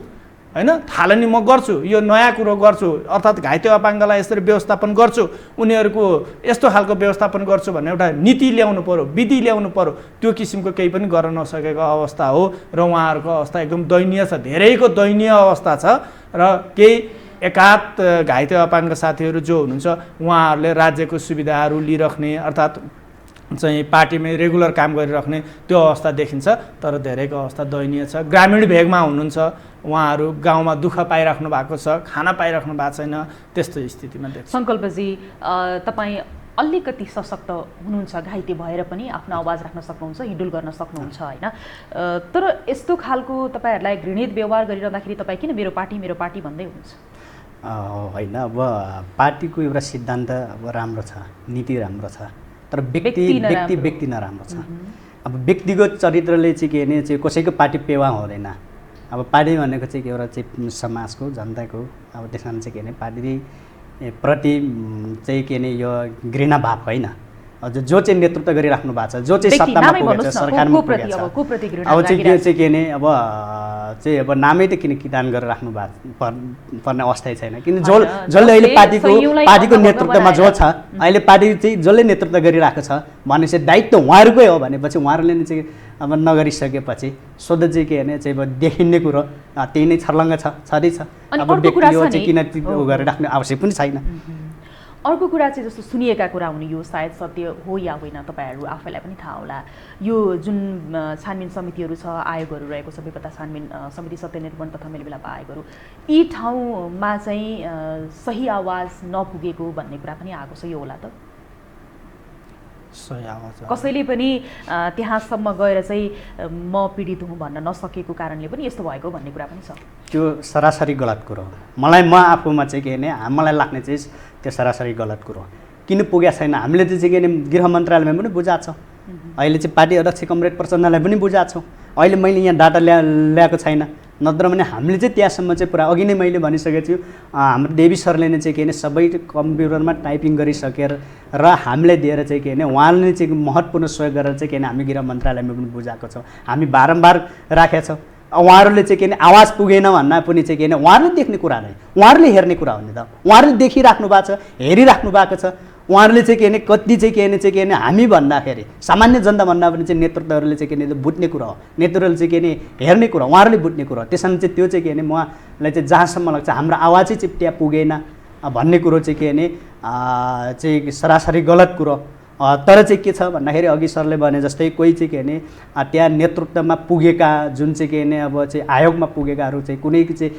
S3: हैन, थालनी म गर्छु, यो नयाँ कुरो गर्छु, अर्थात् घाइते अपाङ्गलाई यसरी व्यवस्थापन गर्छु, उनीहरूको यस्तो खालको व्यवस्थापन गर्छु भन्ने एउटा नीति ल्याउनु पर्यो, विधि ल्याउनु पर्यो। त्यो किसिमको केही पनि गर्न नसकेको अवस्था हो र उहाँहरूको अवस्था एकदम दयनीय छ, धेरैको दयनीय अवस्था छ। र केही एकाध घाइते अपाङ्ग साथीहरू जो हुनुहुन्छ उहाँहरूले राज्यको सुविधाहरू लिइराख्ने अर्थात् चाहिँ पार्टीमै रेगुलर काम गरिराख्ने त्यो अवस्था देखिन्छ। तर धेरैको अवस्था दयनीय छ। ग्रामीण भेगमा हुनुहुन्छ उहाँहरू, गाउँमा दुःख पाइराख्नु भएको छ, खाना पाइराख्नु भएको छैन, त्यस्तो स्थितिमा देख्छ।
S1: सङ्कल्पजी, तपाईँ अलिकति सशक्त हुनुहुन्छ, घाइते भएर पनि आफ्नो आवाज राख्न सक्नुहुन्छ, हिँडुल गर्न सक्नुहुन्छ होइन। तर यस्तो खालको तपाईँहरूलाई घृणित व्यवहार गरिरहँदाखेरि तपाईँ किन मेरो पार्टी भन्दै हुनुहुन्छ?
S2: होइन, अब पार्टीको एउटा सिद्धान्त अब राम्रो छ, नीति राम्रो छ, तर व्यक्ति नराम्रो छ। अब व्यक्तिगत चरित्रले चाहिँ के भने चाहिँ कसैको पार्टी पेवा हुँदैन। अब पार्टी भनेको चाहिँ एउटा चाहिँ समाजको, जनताको, अब त्यसमा चाहिँ के भने पार्टी प्रति चाहिँ के भने यो घृणा भाव होइन। जो चाहिँ नेतृत्व गरिराख्नु भएको छ, जो चाहिँ सत्तामा पुगेको छ, सरकारमा पुगेको छ, अब चाहिँ के के भने अब नामै त किन किटान गरेर राख्नु पर्ने अवस्था छैन। किन जसले अहिले पार्टीको नेतृत्वमा जो छ, अहिले पार्टी चाहिँ जसले नेतृत्व गरिरहेको छ भनेपछि दायित्व उहाँहरूकै हो भनेपछि उहाँहरूले नै चाहिँ अब नगरिसकेपछि सोध्दा चाहिँ के भने चाहिँ अब देखिने कुरो त्यही नै छर्लङ्ग छँदै छ। अब व्यक्ति हो चाहिँ किन गरेर राख्ने आवश्यक पनि छैन।
S1: अर्को कुरा चाहिँ जस्तो सुनिएका कुरा हुने, यो सायद सत्य हो या होइन तपाईँहरू आफैलाई पनि थाहा होला, यो जुन छानबिन समितिहरू छ, आयोगहरू रहेको छ, बेपत्ता छानबिन समिति, सत्यनिर्पण तथा मेलमिलाप आयोगहरू, यी ठाउँमा चाहिँ सही आवाज नपुगेको भन्ने कुरा पनि आएको छ। यो होला त
S3: सही आवाज
S1: कसैले पनि त्यहाँसम्म गएर चाहिँ म पीडित हुँ भन्न नसकेको कारणले पनि यस्तो भएको भन्ने कुरा पनि छ।
S2: त्यो सरासरी गलत कुरो हो। म आफूमा चाहिँ के भने मलाई लाग्ने चिज त्यो सरासरी गलत कुरो हो। किन पुगेको छैन हामीले चाहिँ के भने गृह मन्त्रालयमा पनि बुझाएको छौँ, अहिले चाहिँ पार्टी अध्यक्ष कमरेड प्रचण्डलाई पनि बुझाएको छौँ। अहिले मैले यहाँ डाटा ल्याएको छैन, नत्र भने हामीले चाहिँ त्यहाँसम्म चाहिँ पुरा अघि नै मैले भनिसकेको छु। हाम्रो देवी सरले नै चाहिँ के भने सबै कम्प्युटरमा टाइपिङ गरिसकेर र हामीलाई दिएर चाहिँ के भने उहाँले चाहिँ महत्त्वपूर्ण सहयोग गरेर चाहिँ के भने हामी गृह मन्त्रालयमा पनि बुझाएको छौँ, हामी बारम्बार राखेका छौँ। उहाँहरूले चाहिँ के भने आवाज पुगेन भन्दा पनि चाहिँ के भने उहाँहरूले देख्ने कुरा नै, उहाँहरूले हेर्ने कुरा हो नि त। उहाँहरूले देखिराख्नु भएको छ, हेरिराख्नु भएको छ। उहाँहरूले चाहिँ के भने कति चाहिँ के भने हामी भन्दाखेरि सामान्य जनता भन्दा पनि चाहिँ नेतृत्वहरूले चाहिँ के भने बुझ्ने कुरा हो, नेतृत्वले चाहिँ के भने हेर्ने कुरा, उहाँहरूले बुझ्ने कुरा हो। त्यसमा चाहिँ त्यो चाहिँ के भने उहाँलाई चाहिँ जहाँसम्म लाग्छ हाम्रो आवाजै चाहिँ त्यहाँ पुगेन भन्ने कुरो चाहिँ के भने चाहिँ सरासरी गलत कुरो। तर चाहिँ के छ भन्दाखेरि अघि सरले भने जस्तै कोही चाहिँ के भने त्यहाँ नेतृत्वमा पुगेका जुन चाहिँ के भने अब चाहिँ आयोगमा पुगेकाहरू चाहिँ कुनै चाहिँ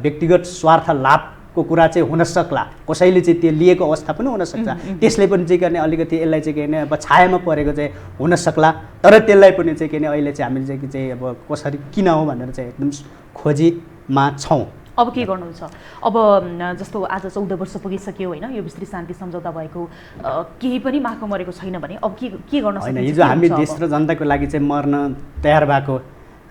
S2: व्यक्तिगत स्वार्थ लाभको कुरा चाहिँ हुन सक्ला, कसैले चाहिँ त्यो लिएको अवस्था पनि हुनसक्छ, त्यसले पनि चाहिँ गर्ने अलिकति यसलाई चाहिँ के भने अब छायामा परेको चाहिँ हुन सक्ला। तर त्यसलाई पनि चाहिँ के भने अहिले चाहिँ हामीले चाहिँ अब कसरी किन हो भनेर चाहिँ एकदम खोजीमा छौँ।
S1: अब के गर्नुहुन्छ? अब जस्तो आज 14 वर्ष पुगिसक्यो होइन, यो विस्तृत शान्ति सम्झौता भएको केही पनि माखो मरेको छैन भने अब के गर्न
S2: सकिन्छ? हिजो हामी देश र जनताको लागि चाहिँ मर्न तयार भएको,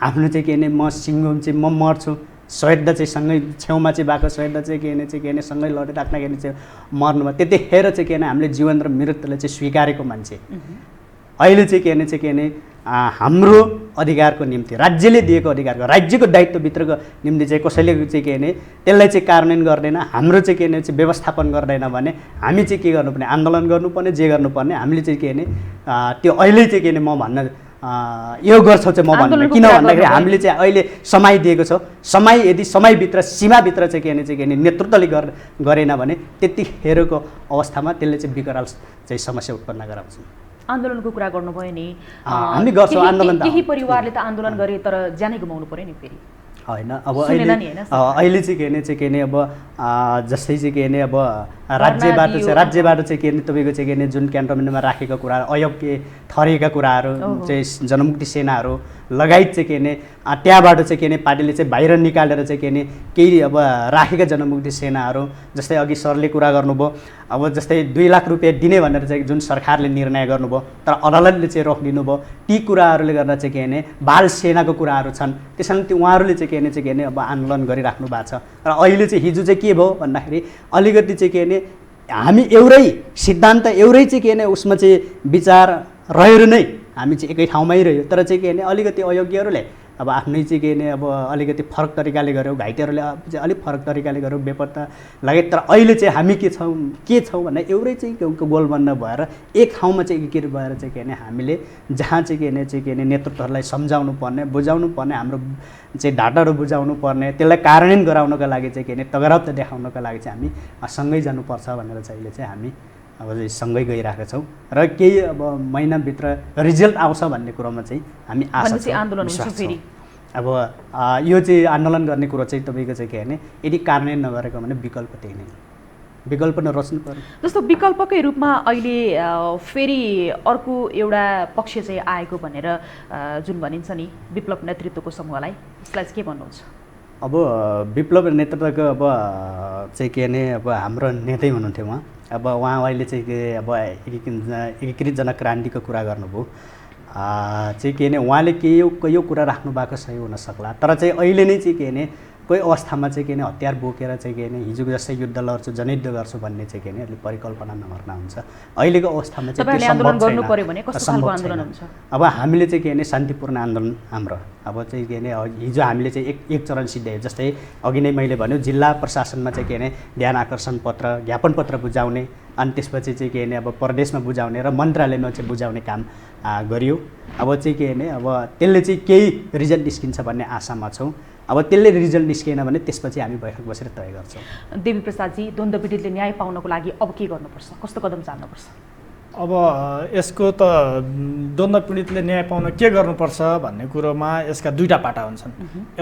S2: आफ्नो चाहिँ के भने म सिङ्गम चाहिँ म मर्छु, शहीद चाहिँ सँगै छेउमा चाहिँ भएको शहीद चाहिँ के भने सँगै लडिराख्दाखेरि चाहिँ मर्नुभयो। त्यतिखेर चाहिँ के भने हामीले जीवन र मृत्युलाई चाहिँ स्वीकारेको मान्छे। अहिले चाहिँ के भने हाम्रो अधिकारको निम्ति राज्यले दिएको अधिकारको राज्यको दायित्वभित्रको निम्ति चाहिँ कसैले चाहिँ के भने त्यसलाई चाहिँ कार्यान्वयन गर्दैन, हाम्रो चाहिँ के भने चाहिँ व्यवस्थापन गर्दैन भने हामी चाहिँ के गर्नुपर्ने, आन्दोलन गर्नुपर्ने, जे गर्नुपर्ने हामीले चाहिँ के भने त्यो अहिले चाहिँ के भने म भन्न यो गर्छौँ चाहिँ म भन्नु, किन भन्दाखेरि हामीले चाहिँ अहिले समय दिएको छ। समय यदि समयभित्र सीमाभित्र चाहिँ के भने नेतृत्वले गरेन भने त्यतिखेरको अवस्थामा त्यसले चाहिँ विकराल चाहिँ समस्या उत्पन्न गराउँछ।
S1: आन्दोलनको कुरा गर्नुभयो नि,
S2: हामी गर्छौँ आन्दोलन।
S1: केही परिवारले त आन्दोलन गरे तर ज्यानै गुमाउनु पर्यो नि फेरि
S2: होइन। अब अहिले चाहिँ के भने अब जस्तै चाहिँ के भने अब राज्यबाट चाहिँ के भने तपाईँको चाहिँ के भने जुन क्यान्टोनमेन्टमा राखेको कुरा अयोग्य ठहरेका कुराहरू चाहिँ जनमुक्ति सेनाहरू लगायत चाहिँ के भने त्यहाँबाट चाहिँ के भने पार्टीले चाहिँ बाहिर निकालेर चाहिँ के भने केही अब राखेका जनमुक्ति सेनाहरू जस्तै अघि सरले कुरा गर्नुभयो, अब जस्तै 2 लाख रुपियाँ दिने भनेर चाहिँ जुन सरकारले निर्णय गर्नुभयो तर अदालतले चाहिँ रोकिदिनु भयो। ती कुराहरूले गर्दा चाहिँ के भने बाल सेनाको कुराहरू छन्, त्यसैले त्यो उहाँहरूले चाहिँ के भने अब आन्दोलन गरिराख्नु भएको छ। र अहिले चाहिँ हिजो चाहिँ के भयो भन्दाखेरि अलिकति चाहिँ के भने हामी एउटै सिद्धान्त एउटै चाहिँ के भने उसमा चाहिँ विचार रहेर नै हामी चाहिँ एकै ठाउँमै रह्यो, तर चाहिँ के भने अलिकति अयोग्यहरूले अब आफ्नै चाहिँ के भने अब अलिकति फरक तरिकाले गऱ्यौँ, घाइतेहरूले चाहिँ अलिक फरक तरिकाले गऱ्यौँ, बेपत्ता लगायत। तर अहिले चाहिँ हामी के छौँ भन्दा एउटै चाहिँ गोलबन्द भएर एक ठाउँमा चाहिँ एकीकृत भएर चाहिँ के भने हामीले जहाँ चाहिँ के भने नेतृत्वहरूलाई सम्झाउनु पर्ने, बुझाउनु पर्ने, हाम्रो चाहिँ ढाँटाहरू बुझाउनु पर्ने, त्यसलाई कार्यान्वयन गराउनको लागि चाहिँ के भने तगरबता देखाउनको लागि चाहिँ हामी सँगै जानुपर्छ भनेर चाहिँ अहिले चाहिँ हामी अब सँगै गइरहेका छौँ र केही अब महिनाभित्र रिजल्ट आउँछ भन्ने कुरोमा चाहिँ हामी आशा छौँ। अब यो चाहिँ आन्दोलन गर्ने कुरो चाहिँ तपाईँको चाहिँ के भने यदि कार्यान्वयन नगरेको भने विकल्प त्यही नै, विकल्प नरोज्नु पर्यो।
S1: जस्तो विकल्पकै रूपमा अहिले फेरि अर्को एउटा पक्ष चाहिँ आएको भनेर जुन भनिन्छ नि विप्लव नेतृत्वको समूहलाई, यसलाई चाहिँ के भन्नुहुन्छ?
S2: अब विप्लव नेतृत्वको अब चाहिँ के भने अब हाम्रो नेतै हुनुहुन्थ्यो उहाँ। अब उहाँ अहिले चाहिँ अब एकीकृत जनक्रान्तिको कुरा गर्नुभयो, चाहिँ के भने उहाँले यो कुरा राख्नु भएको सही हुनसक्ला, तर चाहिँ अहिले नै चाहिँ के भने कोही अवस्थामा चाहिँ के भने हतियार बोकेर चाहिँ के भने हिजोको जस्तै युद्ध लड्छु जनयुद्ध गर्छु भन्ने चाहिँ के भने अलिक परिकल्पना नगर्न हुन्छ। अहिलेको अवस्थामा चाहिँ अब हामीले चाहिँ के भने शान्तिपूर्ण आन्दोलन हाम्रो अब चाहिँ के भने हिजो हामीले चाहिँ एक चरण सिद्ध्यायो। जस्तै अघि नै मैले भन्यो जिल्ला प्रशासनमा चाहिँ के भने ध्यान आकर्षण पत्र, ज्ञापन पत्र बुझाउने, अनि त्यसपछि चाहिँ के भने अब प्रदेशमा बुझाउने र मन्त्रालयमा चाहिँ बुझाउने काम गरियो। अब चाहिँ के भने अब त्यसले चाहिँ केही रिजल्ट निस्किन्छ भन्ने आशामा छौँ। अब त्यसले रिजल्ट निस्किएन भने त्यसपछि हामी बैठक बसेर तय गर्छौँ।
S1: देवी प्रसादजी, द्वन्द्व पीडितले न्याय पाउनको लागि अब के गर्नुपर्छ, कस्तो कदम चाल्नुपर्छ?
S3: अब यसको त द्वन्द्व पीडितले न्याय पाउन के गर्नुपर्छ भन्ने कुरोमा यसका 2टा पाटा हुन्छन्।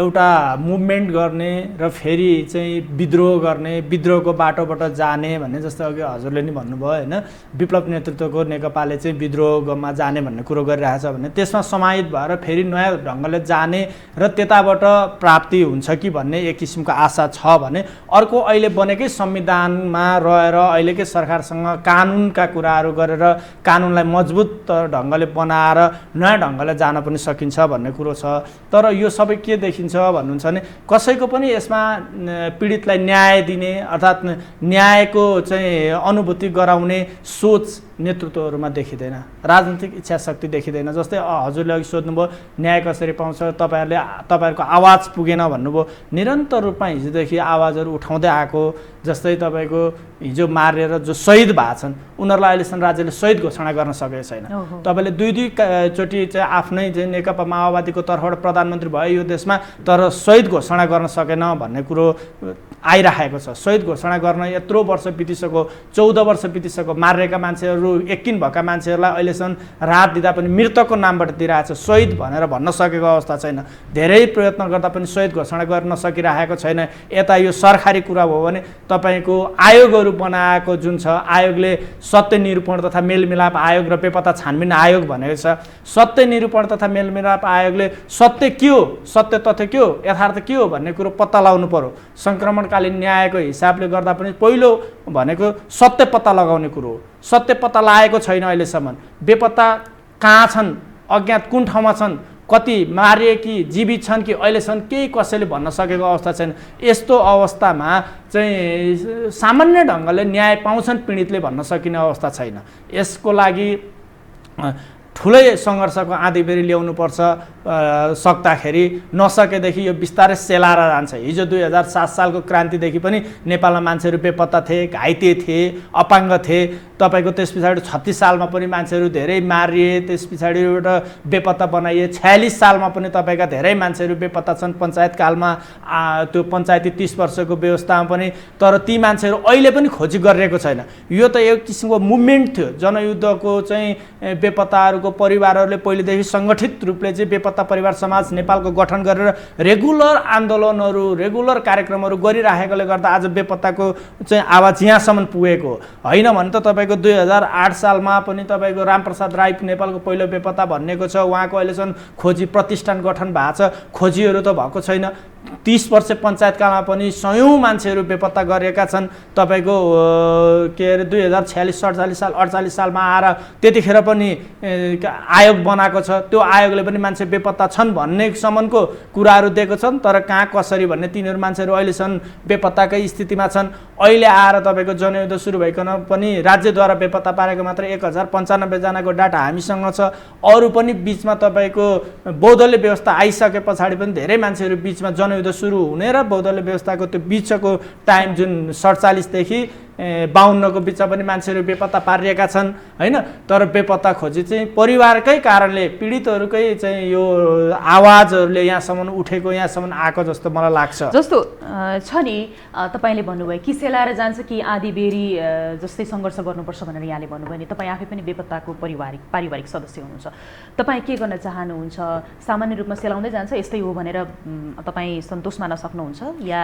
S3: एउटा मुभमेन्ट गर्ने र फेरि चाहिँ विद्रोह गर्ने, विद्रोहको बाटोबाट जाने भन्ने, जस्तै अघि हजुरले नि भन्नुभयो होइन, विप्लव नेतृत्वको नेकपाले चाहिँ विद्रोहमा जाने भन्ने कुरो गरिरहेछ भने त्यसमा समाहित भएर फेरि नयाँ ढङ्गले जाने र त्यताबाट प्राप्ति हुन्छ कि भन्ने एक किसिमको आशा छ भने, अर्को अहिले बनेकै संविधानमा रहेर अहिलेकै सरकारसँग कानुनका कुराहरू गरेर कानुनलाई मजबुत ढङ्गले बनाएर नयाँ ढङ्गले जान पनि सकिन्छ भन्ने कुरो छ। तर यो सबै के देखिन्छ भन्नुहुन्छ भने कसैको पनि यसमा पीडितलाई न्याय दिने अर्थात् न्यायको चाहिँ अनुभूति गराउने सोच नेतृत्वहरूमा देखिँदैन, राजनीतिक इच्छा शक्ति देखिँदैन। जस्तै हजुरले अघि सोध्नुभयो न्याय कसरी पाउँछ, तपाईँहरूको आवाज पुगेन भन्नुभयो। निरन्तर रूपमा हिजोदेखि आवाजहरू उठाउँदै आएको, जस्तै तपाईँको हिजो मारेर जो शहीद भएको छन् उनीहरूलाई अहिलेसम्म राज्यले शहीद घोषणा गर्न सकेको छैन। तपाईँले 2 चोटि चाहिँ आफ्नै चाहिँ नेकपा माओवादीको तर्फबाट प्रधानमन्त्री भयो यो देशमा, तर शहीद घोषणा गर्न सकेन भन्ने कुरो आइराखेको छ। शहीद घोषणा गर्न यत्रो वर्ष बितिसक्यो, 14 वर्ष बितिसक्यो, मारेका मान्छेहरू यकिन भएका मान्छेहरूलाई अहिलेसम्म राहत दिँदा पनि मृतकको नामबाट दिइरहेको छ, शहीद भनेर भन्न सकेको अवस्था छैन। धेरै प्रयत्न गर्दा पनि शहीद घोषणा गर्न सकिरहेको छैन। यता यो सरकारी कुरा हो भने तपाईँको आयोगहरू बनाएको जुन छ, आयोगले सत्य निरूपण तथा मेलमिलाप आयोग र बेपत्ता छानबिन आयोग भनेको छ। सत्य निरूपण तथा मेलमिलाप आयोगले सत्य के हो, सत्य तथ्य के हो, यथार्थ के हो भन्ने कुरो पत्ता लगाउनु पर्यो। सङ्क्रमणकालीन न्यायको हिसाबले गर्दा पनि पहिलो भनेको सत्य पत्ता लगाउने कुरो हो। सत्य पत्ता लागेको छैन अहिलेसम्म। बेपत्ता कहाँ छन्, अज्ञात कुन ठाउँमा छन्, कति मारिए कि जीवित छन् कि अहिलेसम्म केही कसैले भन्न सकेको अवस्था छैन। यस्तो अवस्थामा चाहिँ सामान्य ढङ्गले न्याय पाउँछन् पीडितले भन्न सकिने अवस्था छैन। यसको लागि ठुलै सङ्घर्षको आँधीबेरी ल्याउनुपर्छ। सक्दाखेरि नसकेदेखि यो बिस्तारै सेलाएर जान्छ। हिजो 2007 सालको क्रान्तिदेखि पनि नेपालमा मान्छेहरू बेपत्ता थिए, घाइते थिए, अपाङ्ग थिए। तपाईँको त्यस पछाडि 36 सालमा पनि मान्छेहरू धेरै मारिए, त्यस पछाडि एउटा बेपत्ता बनाइए। 46 सालमा पनि तपाईँका धेरै मान्छेहरू बेपत्ता छन् पञ्चायत कालमा, त्यो पञ्चायती 30 वर्षको व्यवस्थामा पनि। तर ती मान्छेहरू अहिले पनि खोजी गरिरहेको छैन। यो त एक किसिमको मुभमेन्ट थियो। जनयुद्धको चाहिँ बेपत्ताहरूको परिवारहरूले पहिलेदेखि सङ्गठित रूपले चाहिँ बेपत्ता परिवार समाज नेपालको गठन गरेर रेगुलर आन्दोलनहरू, रेगुलर कार्यक्रमहरू गरिराखेकोले गर्दा आज बेपत्ताको चाहिँ आवाज यहाँसम्म पुगेको होइन भने त तपाईँको 2008 सालमा पनि तपाईँको रामप्रसाद राई नेपालको पहिलो बेपत्ता भन्नेको छ। उहाँको अहिलेसम्म खोजी प्रतिष्ठान गठन भएको छ, खोजीहरू त भएको छैन। 30 वर्ष पञ्चायतकालमा पनि सयौँ मान्छेहरू बेपत्ता गरेका छन्। तपाईँको के अरे 2046, 47 साल, 48 सालमा आएर त्यतिखेर पनि आयोग बनाएको छ। त्यो आयोगले पनि मान्छे बेपत्ता छन् भन्नेसम्मको कुराहरू दिएको छन्। तर कहाँ कसरी भन्ने तिनीहरू मान्छेहरू अहिलेसम्म बेपत्ताकै स्थितिमा छन्। अहिले आएर तपाईँको जनयुद्ध सुरु भइकन पनि राज्यद्वारा बेपत्ता पारेको मात्र 1095 जनाको डाटा हामीसँग छ। अरू पनि बिचमा तपाईँको बहुदलीय व्यवस्था आइसके पछाडि पनि धेरै मान्छेहरू बिचमा जनयुद्ध सुरु हुने र बहुदलीय व्यवस्थाको त्यो बिचको टाइम जुन 47 देखि 52 को बिचमा पनि मान्छेहरू बेपत्ता पारिएका छन् होइन। तर बेपत्ता खोजी चाहिँ परिवारकै कारणले, पीडितहरूकै चाहिँ यो आवाजहरूले यहाँसम्म उठेको, यहाँसम्म आएको जस्तो मलाई लाग्छ।
S1: जस्तो छ नि तपाईँले भन्नुभयो कि सेलाएर जान्छ कि आँधीबेरी जस्तै सङ्घर्ष गर्नुपर्छ भनेर यहाँले भन्नुभयो नि। तपाईँ आफै पनि बेपत्ताको पारिवारिक सदस्य हुनुहुन्छ। तपाईँ के गर्न चाहनुहुन्छ? सामान्य रूपमा सेलाउँदै जान्छ यस्तै हो भनेर तपाईँ सन्तोष मान्न सक्नुहुन्छ या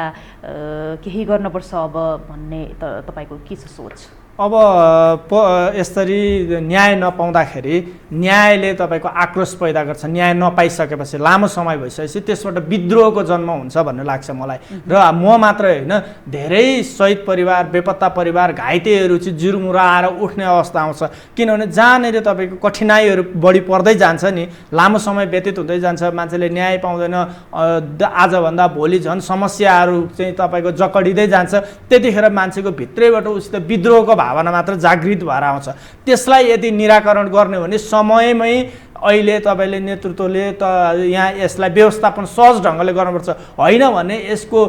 S1: केही गर्नुपर्छ अब भन्ने तपाईँको के छ सोच?
S3: अब यसरी न्याय नपाउँदाखेरि न्यायले तपाईँको आक्रोश पैदा गर्छ। न्याय नपाइसकेपछि लामो समय भइसकेपछि त्यसबाट विद्रोहको जन्म हुन्छ भन्ने लाग्छ मलाई। र म मात्रै होइन, धेरै शहीद परिवार, बेपत्ता परिवार, घाइतेहरू चाहिँ जुरुमुरा आएर उठ्ने अवस्था आउँछ। किनभने जहाँनिर तपाईँको कठिनाइहरू बढी पर्दै जान्छ नि, लामो समय व्यतीत हुँदै जान्छ, मान्छेले न्याय पाउँदैन, आजभन्दा भोलि झन् समस्याहरू चाहिँ तपाईँको जकडिँदै जान्छ। त्यतिखेर मान्छेको भित्रैबाट उसित विद्रोहको भावना मात्र जागृत भएर आउँछ। त्यसलाई यदि निराकरण गर्ने हो भने समयमै अहिले तपाईँले नेतृत्वले त यहाँ यसलाई व्यवस्थापन सहज ढङ्गले गर्नुपर्छ। होइन भने यसको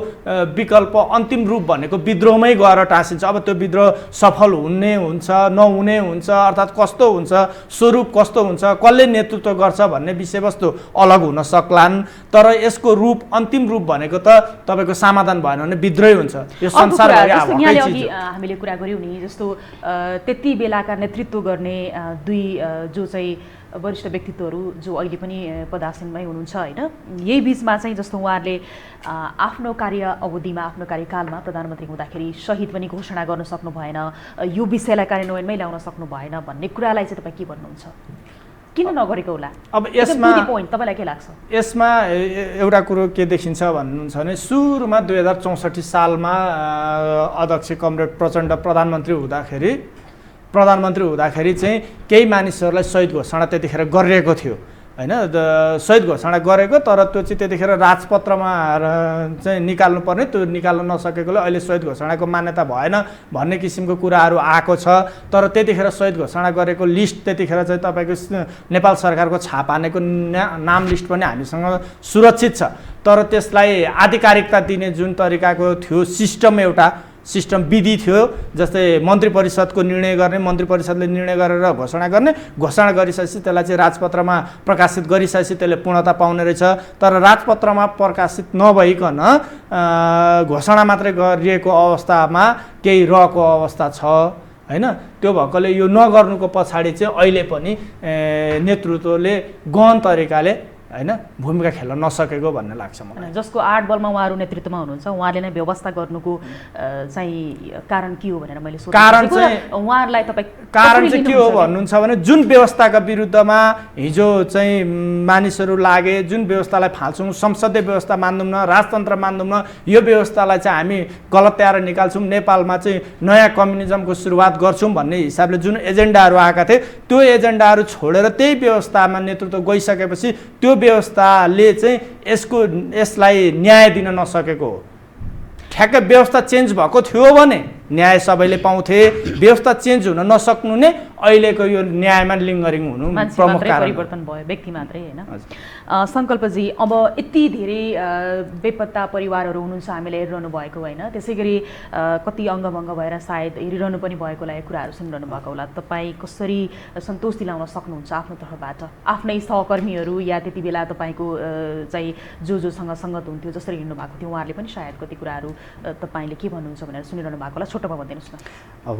S3: विकल्प अन्तिम रूप भनेको विद्रोहमै गएर टाँसिन्छ। अब त्यो विद्रोह सफल हुने हुन्छ, नहुने हुन्छ, अर्थात् कस्तो हुन्छ, स्वरूप कस्तो हुन्छ, कसले नेतृत्व गर्छ भन्ने विषयवस्तु अलग हुन सक्लान्। तर यसको रूप, अन्तिम रूप भनेको त तपाईँको समाधान भएन भने विद्रोही हुन्छ। यो संसारभरि
S1: हामीले कुरा गऱ्यौँ नि, जस्तो त्यति बेलाका नेतृत्व गर्ने दुई जो चाहिँ वरिष्ठ व्यक्तित्वहरू जो अहिले पनि पदासीनमै हुनुहुन्छ होइन, यही बिचमा चाहिँ जस्तो उहाँहरूले आफ्नो कार्य अवधिमा, आफ्नो कार्यकालमा प्रधानमन्त्री हुँदाखेरि शहीद पनि घोषणा गर्न सक्नु भएन, यो विषयलाई कार्यान्वयनमै ल्याउन सक्नु भएन भन्ने कुरालाई चाहिँ तपाईँ के भन्नुहुन्छ? किन नगरेको होला? अब यसमा पोइन्ट तपाईँलाई के लाग्छ?
S3: यसमा एउटा कुरो के देखिन्छ भन्नुहुन्छ भने सुरुमा 2064 सालमा अध्यक्ष कमरेड प्रचण्ड प्रधानमन्त्री हुँदाखेरि चाहिँ केही मानिसहरूलाई शहीद घोषणा त्यतिखेर गरिएको थियो होइन। शहीद घोषणा गरेको, तर त्यो चाहिँ त्यतिखेर राजपत्रमा चाहिँ निकाल्नुपर्ने, त्यो निकाल्न नसकेकोले अहिले शहीद घोषणाको मान्यता भएन भन्ने किसिमको कुराहरू आएको छ। तर त्यतिखेर शहीद घोषणा गरेको लिस्ट त्यतिखेर चाहिँ तपाईँको नेपाल सरकारको छाप हानेको नाम लिस्ट पनि हामीसँग सुरक्षित छ। तर त्यसलाई आधिकारिकता दिने जुन तरिकाको थियो सिस्टम विधि थियो, जस्तै मन्त्री परिषदको निर्णय गर्ने, मन्त्री परिषदले निर्णय गरेर घोषणा गर्ने, घोषणा गरिसकेपछि त्यसलाई चाहिँ राजपत्रमा प्रकाशित गरिसकेपछि त्यसले पूर्णता पाउने रहेछ। तर राजपत्रमा प्रकाशित नभइकन घोषणा मात्रै गरिएको अवस्थामा केही रहेको अवस्था छ होइन। त्यो भएकोले यो नगर्नुको पछाडि चाहिँ अहिले पनि नेतृत्वले गहन तरिकाले होइन भूमिका खेल्न नसकेको भन्ने लाग्छ मलाई।
S1: जसको 8 बलमा उहाँहरू नेतृत्वमा हुनुहुन्छ, उहाँले नै व्यवस्था गर्नुको चाहिँ कारण के हो भनेर मैले सोधेँ।
S3: कारण चाहिँ
S1: उहाँहरूलाई तपाईँ
S3: कारण चाहिँ के हो भन्नुहुन्छ भने जुन व्यवस्थाका विरुद्धमा हिजो चाहिँ मानिसहरू लागे, जुन व्यवस्थालाई फाल्छौँ, संसदीय व्यवस्था मान्दैनौँ, राजतन्त्र मान्दैनौँ, यो व्यवस्थालाई चाहिँ हामी गलत तयार निकाल्छौँ, नेपालमा चाहिँ नयाँ कम्युनिजमको सुरुवात गर्छौँ भन्ने हिसाबले जुन एजेन्डाहरू आएका थिए, त्यो एजेन्डाहरू छोडेर त्यही व्यवस्थामा नेतृत्व गइसकेपछि त्यो व्यवस्थाले चाहिँ यसलाई न्याय दिन नसकेको हो। ठ्याक्कै व्यवस्था चेन्ज भएको थियो भने न्याय सबैले पाउँथे, व्यवस्था चेन्ज हुन नसक्नु नै अहिलेको यो न्यायमा लिङ्गरिङ हुनु प्रमुख कारण।
S1: परिवर्तन भयो, व्यक्ति मात्रै होइन। सङ्कल्पजी, अब यति धेरै बेपत्ता परिवारहरू हुनुहुन्छ, हामीले हेरिरहनु भएको होइन, त्यसै गरी कति अङ्गभङ्ग भएर सायद हेरिरहनु पनि भएको होला, कुराहरू सुनिरहनु भएको होला। तपाईँ कसरी सन्तोष दिलाउन सक्नुहुन्छ आफ्नो तर्फबाट? आफ्नै सहकर्मीहरू या त्यति बेला तपाईँको चाहिँ जोसँग सङ्गत हुन्थ्यो, जसरी हिँड्नु भएको थियो, उहाँहरूले पनि सायद कति कुराहरू तपाईँले के भन्नुहुन्छ भनेर सुनिरहनु भएको होला, छोटोमा भनिदिनुहोस् न।
S2: अब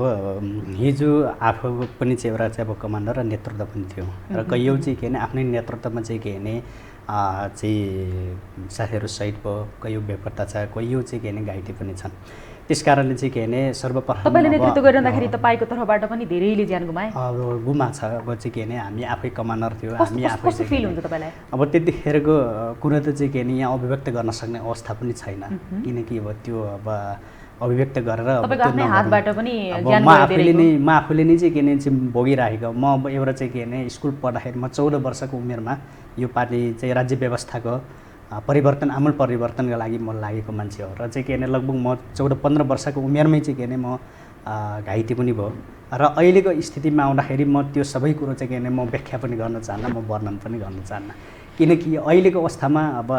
S2: हिजो आफू पनि चाहिँ एउटा चाहिँ अब कमान्डर र नेतृत्व पनि थियो र कैयौँ चाहिँ के भने आफ्नै नेतृत्वमा चाहिँ के भने चाहिँ साथीहरू सहित भयो, कैयौँ बेपत्ता छ, कैयौँ चाहिँ के भने घाइते पनि छन्। त्यस कारणले चाहिँ के भने सर्वप्रथम
S1: तपाईँले नेतृत्व गरिरहँदाखेरि तपाईँको तर्फबाट पनि धेरैले ज्यान गुमाए?
S2: अब गुमाएको छ। अब चाहिँ के भने हामी आफै कमान्डर थियो, हामी आफै
S1: कस्तो फिल हुन्छ तपाईँलाई?
S2: अब त्यतिखेरको कुरो त चाहिँ के भने यहाँ अभिव्यक्त गर्न सक्ने अवस्था पनि छैन, किनकि अब त्यो अब अभिव्यक्त गरेर
S1: म
S2: आफूले नै चाहिँ के भने चाहिँ भोगिरहेको। म अब एउटा चाहिँ के भने स्कुल पढ्दाखेरि म 14 वर्षको उमेरमा यो पार्टी चाहिँ राज्य व्यवस्थाको परिवर्तन, आमूल परिवर्तनका लागि म लागेको मान्छे हो र चाहिँ के भने लगभग म 14-15 वर्षको उमेरमै चाहिँ के भने म घाइते पनि भयो र अहिलेको स्थितिमा आउँदाखेरि म त्यो सबै कुरो चाहिँ के भने म व्याख्या पनि गर्न चाहन्न, म वर्णन पनि गर्न चाहन्न, किनकि अहिलेको अवस्थामा अब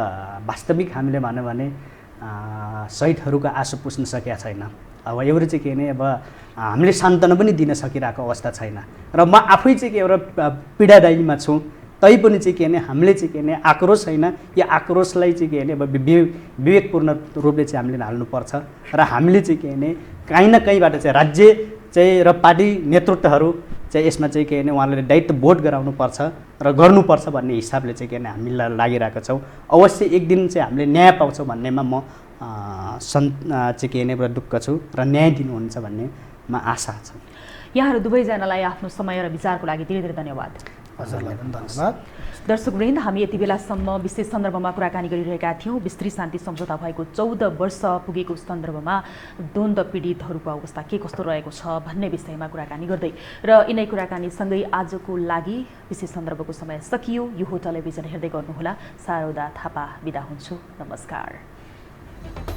S2: वास्तविक हामीले भन्यो भने शहीदहरूको आँसु पुस्न सकेका छैन। अब एउटा चाहिँ के भने अब हामीले सान्त्वना पनि दिन सकिरहेको अवस्था छैन र म आफै चाहिँ के एउटा पीडादायीमा छु। तैपनि चाहिँ के भने हामीले चाहिँ के भने आक्रोश होइन, यो आक्रोशलाई चाहिँ के भने अब विवेकपूर्ण रूपले चाहिँ हामीले हाल्नुपर्छ र हामीले चाहिँ के भने काहीँ न कहीँबाट चाहिँ राज्य चाहिँ र पार्टी नेतृत्वहरू चाहिँ यसमा चाहिँ के भने उहाँले दायित्व बोध गराउनुपर्छ र गर्नुपर्छ भन्ने हिसाबले चाहिँ के भने हामीलाई लागिरहेको छौँ। अवश्य एक दिन चाहिँ हामीले न्याय पाउँछौँ भन्नेमा म चाहिँ के भने एउटा ढुक्क छु र न्याय दिनुहुन्छ भन्नेमा आशा छ।
S1: यहाँहरू दुवैजनालाई आफ्नो समय र विचारको लागि धेरै धेरै धन्यवाद।
S3: हजुरलाई पनि धन्यवाद।
S1: दर्शकवृन्द, हामी यति बेलासम्म विशेष सन्दर्भमा कुराकानी गरिरहेका थियौँ। विस्तृत शान्ति सम्झौता भएको 14 वर्ष पुगेको सन्दर्भमा द्वन्द्व पीडितहरूको अवस्था के कस्तो रहेको छ भन्ने विषयमा कुराकानी गर्दै र यिनै कुराकानीसँगै आजको लागि विशेष सन्दर्भको समय सकियो। यो हो टेलिभिजन हेर्दै गर्नुहोला। शारदा थापा बिदा हुन्छु। नमस्कार।